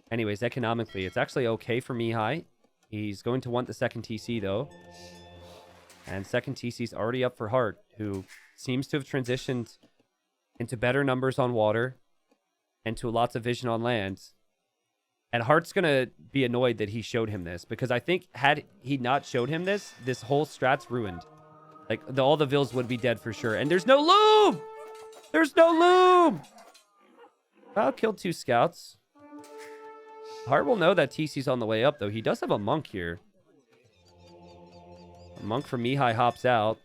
Anyways, economically, it's actually okay for Mihai. He's going to want the second TC, though. And second TC's already up for Hearttt, who seems to have transitioned into better numbers on water and to lots of vision on land. And Heartt's going to be annoyed that he showed him this, because I think had he not showed him this, this whole strat's ruined. Like, all the vills would be dead for sure. And there's no Loom! There's no Loom! I'll kill 2 scouts. Hearttt will know that TC's on the way up, though. He does have a monk here. A monk from Mihai hops out.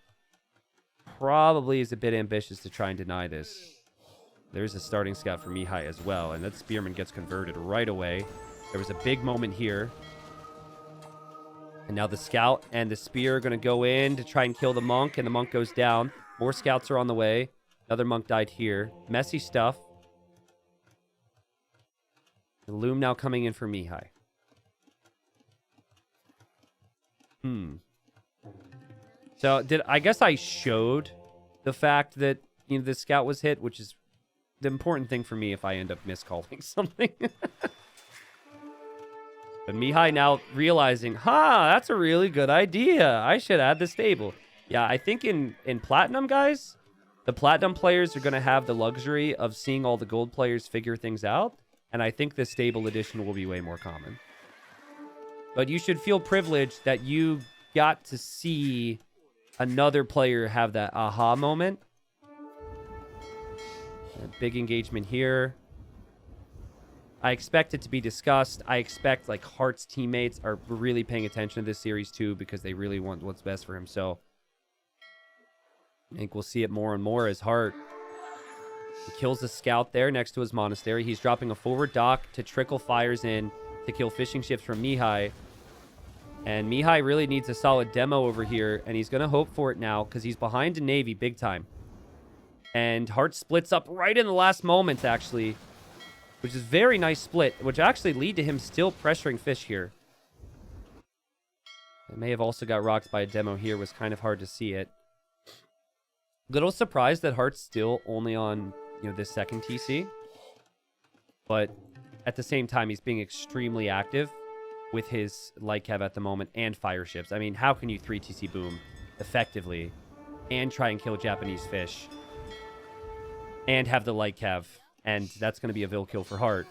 probably is a bit ambitious to try and deny this. There's a starting scout for Mihai as well, and that spearman gets converted right away. There was a big moment here. And now the scout and the spear are going to go in to try and kill the monk, and the monk goes down. More scouts are on the way. Another monk died here. Messy stuff. The loom now coming in for Mihai. So I guess I showed the fact that the scout was hit, which is the important thing for me if I end up miscalling something. But Mihai now realizing, that's a really good idea. I should add the stable. Yeah, I think in Platinum, guys, the Platinum players are going to have the luxury of seeing all the gold players figure things out. And I think the stable edition will be way more common. But you should feel privileged that you got to see another player have that aha moment. A big engagement here. I expect it to be discussed. I expect like Heartt's teammates are really paying attention to this series too, because they really want what's best for him. So I think we'll see it more and more as Heartt kills the scout there next to his monastery. He's dropping a forward dock to trickle fires in to kill fishing ships from Mihai. And Mihai really needs a solid demo over here, and he's going to hope for it now because he's behind in Navy big time. And Heartt splits up right in the last moment, actually, which is very nice split, which actually lead to him still pressuring fish here. It may have also got rocked by a demo here. Was kind of hard to see it. Little surprised that Heartt's still only on, this second TC. But at the same time, he's being extremely active with his light cav at the moment and fire ships. I mean, how can you 3 TC boom effectively and try and kill Japanese fish and have the light cav? And that's going to be a Vil kill for Heartt.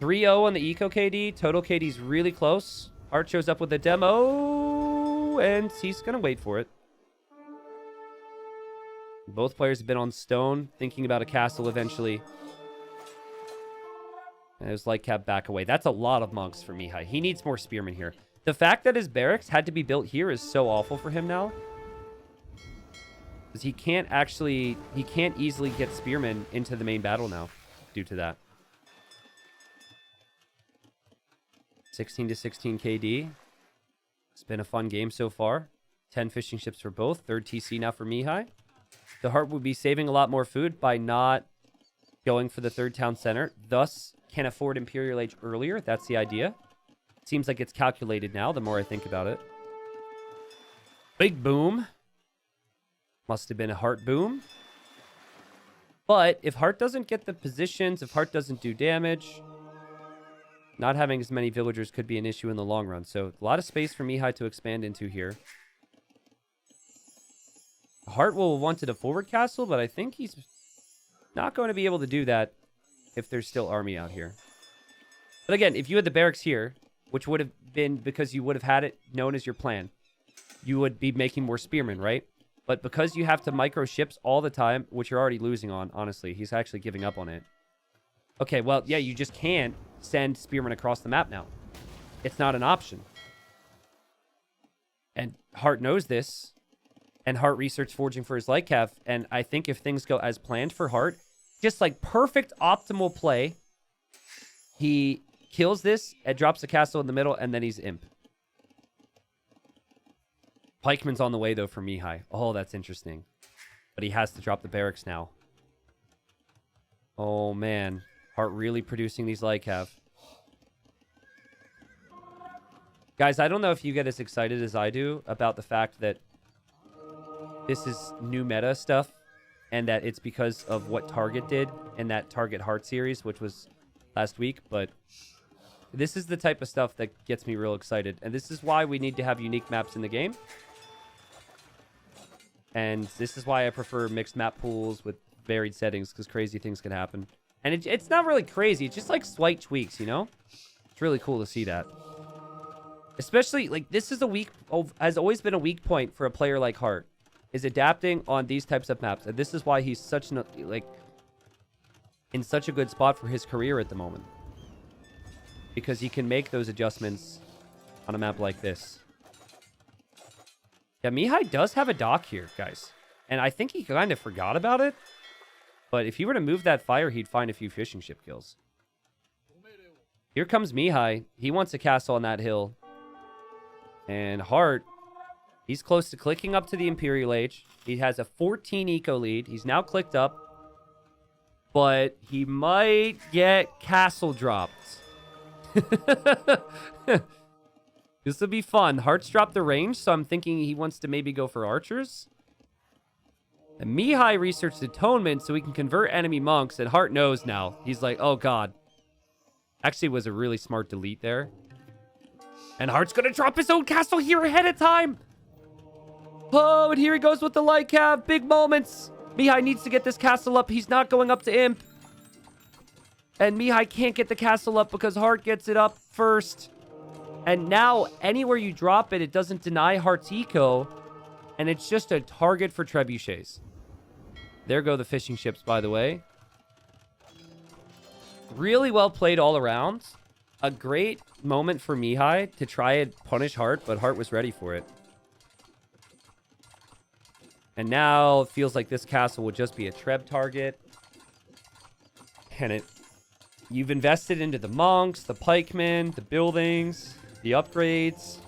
3-0 on the Eco KD. Total KD's really close. Heartt shows up with a demo, and he's going to wait for it. Both players have been on stone, thinking about a castle eventually. And his light cap back away. That's a lot of monks for Mihai. He needs more spearmen here. The fact that his barracks had to be built here is so awful for him now. Because he can't easily get spearmen into the main battle now due to that. 16-16 KD. It's been a fun game so far. 10 fishing ships for both. Third TC now for Mihai. The Heartt would be saving a lot more food by not going for the third town center. Thus, can afford Imperial Age earlier. That's the idea. Seems like it's calculated now, the more I think about it. Big boom. Must have been a Heartt boom. But if Heartt doesn't get the positions, if Heartt doesn't do damage, not having as many villagers could be an issue in the long run. So a lot of space for Mihai to expand into here. Heartt will want a forward castle, but I think he's not going to be able to do that if there's still army out here. But again, if you had the barracks here, which would have been because you would have had it known as your plan, you would be making more spearmen, right? But because you have to micro ships all the time, which you're already losing on, honestly, he's actually giving up on it. Okay, well, yeah, you just can't send spearmen across the map now. It's not an option. And Heartt knows this. And Heartt researched forging for his light cav. And I think if things go as planned for Heartt, just like perfect optimal play, he kills this and drops the castle in the middle, and then he's imp. Pikeman's on the way, though, for Mihai. Oh, that's interesting. But he has to drop the barracks now. Oh, man. Heartt really producing these light cav. Guys, I don't know if you get as excited as I do about the fact that this is new meta stuff, and that it's because of what Target did in that Target Heartt series, which was last week. But this is the type of stuff that gets me real excited. And this is why we need to have unique maps in the game. And this is why I prefer mixed map pools with varied settings, because crazy things can happen. And it's not really crazy. It's just like slight tweaks, It's really cool to see that. Especially, like, this is has always been a weak point for a player like Heartt, is adapting on these types of maps. And this is why he's in such a good spot for his career at the moment. Because he can make those adjustments on a map like this. Yeah, Mihai does have a dock here, guys. And I think he kind of forgot about it. But if he were to move that fire, he'd find a few fishing ship kills. Here comes Mihai. He wants a castle on that hill. And Hearttt, he's close to clicking up to the Imperial Age. He has a 14 eco lead. He's now clicked up. But he might get castle dropped. This will be fun. Heartt's dropped the range, so I'm thinking he wants to maybe go for archers. And Mihai researched atonement so he can convert enemy monks, and Hearttt knows now. He's like, oh god. Actually, it was a really smart delete there. And Heartt's gonna drop his own castle here ahead of time. Oh, and here he goes with the light cav. Big moments. Mihai needs to get this castle up. He's not going up to Imp. And Mihai can't get the castle up because Hearttt gets it up first. And now, anywhere you drop it, it doesn't deny Heartt's eco. And it's just a target for trebuchets. There go the fishing ships, by the way. Really well played all around. A great moment for Mihai to try and punish Hearttt, but Hearttt was ready for it. And now it feels like this castle will just be a treb target. And you've invested into the monks, the pikemen, the buildings, the upgrades.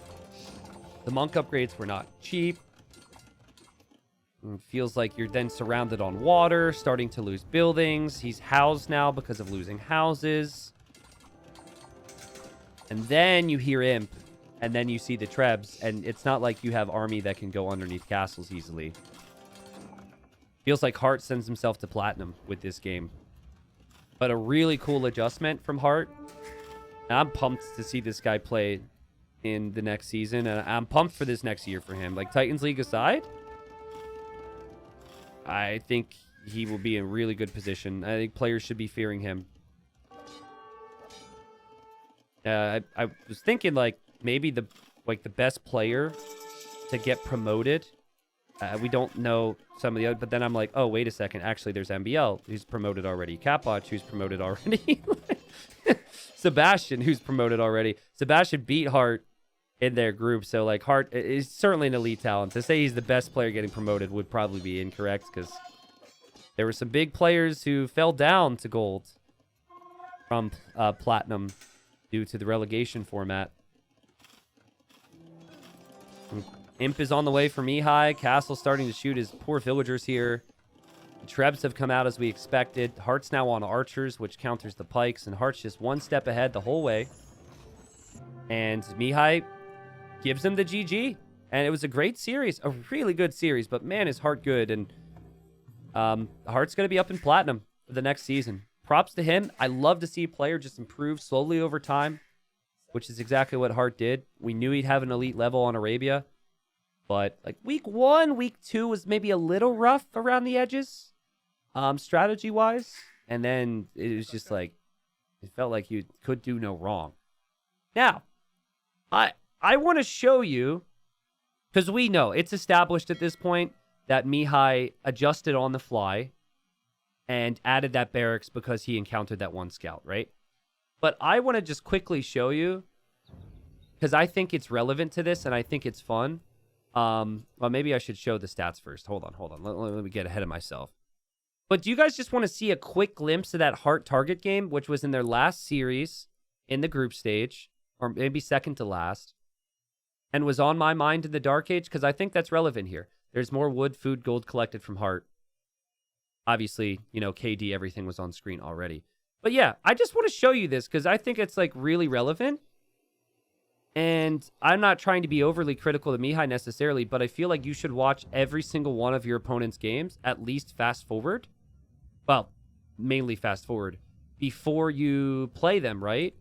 The monk upgrades were not cheap. It feels like you're then surrounded on water, starting to lose buildings. He's housed now because of losing houses. And then you hear Imp, and then you see the trebs, and it's not like you have army that can go underneath castles easily. Feels like Hearttt sends himself to platinum with this game. But a really cool adjustment from Hearttt. And I'm pumped to see this guy play in the next season, and I'm pumped for this next year for him. Like, Titans League aside, I think he will be in really good position. I think players should be fearing him. I was thinking, like, maybe the best player to get promoted. We don't know some of the other, but then I'm like, oh, wait a second. Actually, there's MBL, who's promoted already. Catbotch, who's promoted already. Sebastian, who's promoted already. Sebastian beat Hearttt in their group, so, like, Hearttt is certainly an elite talent. To say he's the best player getting promoted would probably be incorrect, because there were some big players who fell down to gold from platinum due to the relegation format. Imp is on the way for Mihai. Castle starting to shoot his poor villagers here. The trebs have come out as we expected. Heartt's now on archers, which counters the pikes, and Heartt's just one step ahead the whole way. And Mihai gives him the GG. And it was a great series, a really good series, but man, is Hearttt good. And Heartt's going to be up in platinum for the next season. Props to him. I love to see a player just improve slowly over time, which is exactly what Hearttt did. We knew he'd have an elite level on Arabia. But like week 1, week 2 was maybe a little rough around the edges, strategy-wise. And then it was just like, it felt like you could do no wrong. Now, I want to show you, because we know it's established at this point that Mihai adjusted on the fly and added that barracks because he encountered that one scout, right? But I want to just quickly show you, because I think it's relevant to this and I think it's fun. Well, maybe I should show the stats first. Hold on. Let me get ahead of myself. But do you guys just want to see a quick glimpse of that Hearttt target game, which was in their last series in the group stage, or maybe second to last, and was on my mind in the Dark Age? Because I think that's relevant here. There's more wood, food, gold collected from Hearttt. Obviously, you know, KD, everything was on screen already. But yeah, I just want to show you this because I think it's like really relevant. And I'm not trying to be overly critical to Mihai necessarily, but I feel like you should watch every single one of your opponent's games, at least fast forward. Well, mainly fast forward before you play them, right?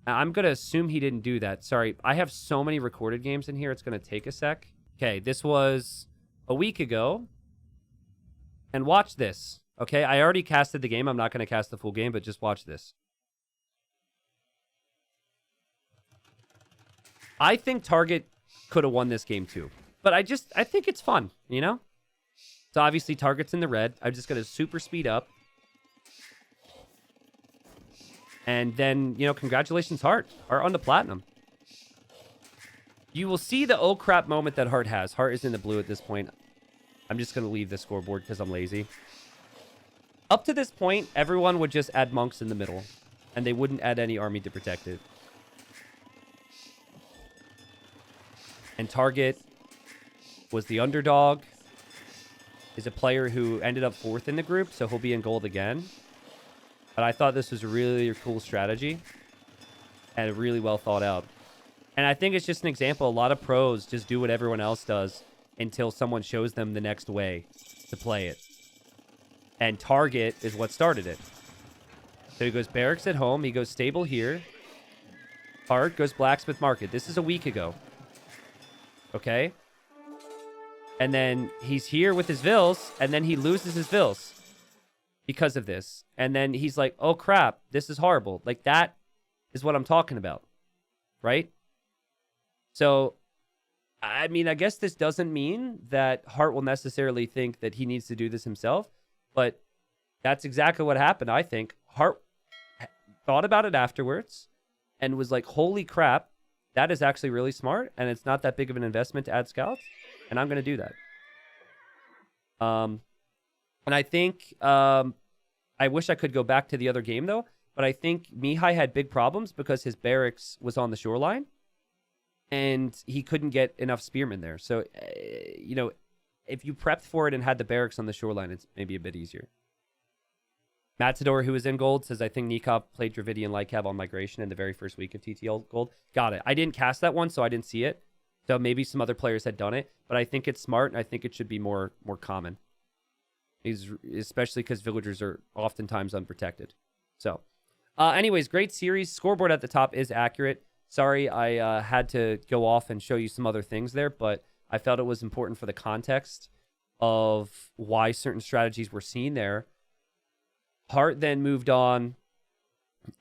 I'm going to assume he didn't do that. Sorry, I have so many recorded games in here, it's going to take a sec. Okay, this was a week ago. And watch this, okay? I already casted the game. I'm not going to cast the full game, but just watch this. I think Target could have won this game too. But I think it's fun, you know? So obviously Target's in the red. I'm just going to super speed up. And then, you know, congratulations, Hearttt on the platinum. You will see the oh crap moment that Hearttt has. Hearttt is in the blue at this point. I'm just going to leave the scoreboard because I'm lazy. Up to this point, everyone would just add monks in the middle. And they wouldn't add any army to protect it. And Target was the underdog. Is a player who ended up 4th in the group, so he'll be in gold again. But I thought this was a really cool strategy. And really well thought out. And I think it's just an example. A lot of pros just do what everyone else does until someone shows them the next way to play it. And Target is what started it. So he goes barracks at home. He goes stable here. Hearttt goes blacksmith market. This is a week ago. Okay? And then he's here with his vills, and then he loses his vills because of this. And then he's like, oh crap, this is horrible. Like, that is what I'm talking about. Right? So, I mean, I guess this doesn't mean that Hearttt will necessarily think that he needs to do this himself, but that's exactly what happened, I think. Hearttt thought about it afterwards and was like, holy crap, that is actually really smart, and it's not that big of an investment to add scouts, and I'm going to do that. And I think, I wish I could go back to the other game, though, but I think Mihai had big problems because his barracks was on the shoreline, and he couldn't get enough spearmen there. So, you know, if you prepped for it and had the barracks on the shoreline, it's maybe a bit easier. Matador, who is in gold, says, I think Nikop played Dravidian Lycav on migration in the very first week of TTL gold. Got it. I didn't cast that one, so I didn't see it. So maybe some other players had done it, but I think it's smart, and I think it should be more common. Especially because villagers are oftentimes unprotected. So, anyways, great series. Scoreboard at the top is accurate. Sorry, I had to go off and show you some other things there, but I felt it was important for the context of why certain strategies were seen there. Hearttt then moved on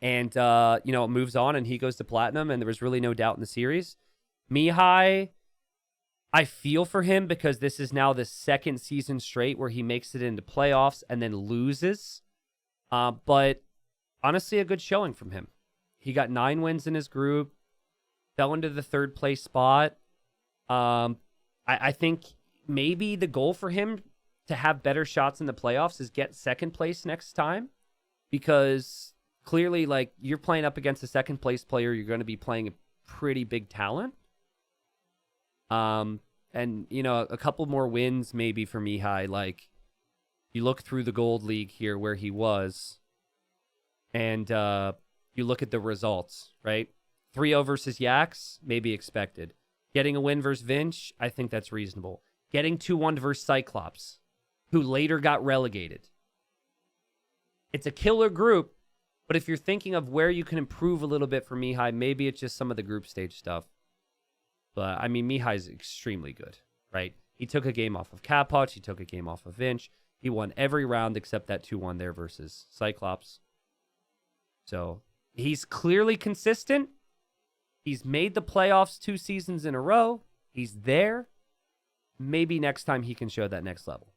and, you know, moves on, and he goes to platinum, and there was really no doubt in the series. Mihai, I feel for him because this is now the second season straight where he makes it into playoffs and then loses. But honestly, a good showing from him. He got 9 wins in his group, fell into the 3rd place spot. I think maybe the goal for him to have better shots in the playoffs is get 2nd place next time, because clearly, like, you're playing up against a 2nd place player, you're going to be playing a pretty big talent. And, you know, a couple more wins maybe for Mihai. Like, you look through the gold league here where he was, and you look at the results, right? 3-0 versus Yaks, maybe expected. Getting a win versus Vinch, I think that's reasonable. Getting 2-1 versus Cyclops, who later got relegated. It's a killer group, but if you're thinking of where you can improve a little bit for Mihai, maybe it's just some of the group stage stuff. But, I mean, Mihai's extremely good, right? He took a game off of Capoch. He took a game off of Vinch. He won every round except that 2-1 there versus Cyclops. So, he's clearly consistent. He's made the playoffs 2 seasons in a row. He's there. Maybe next time he can show that next level.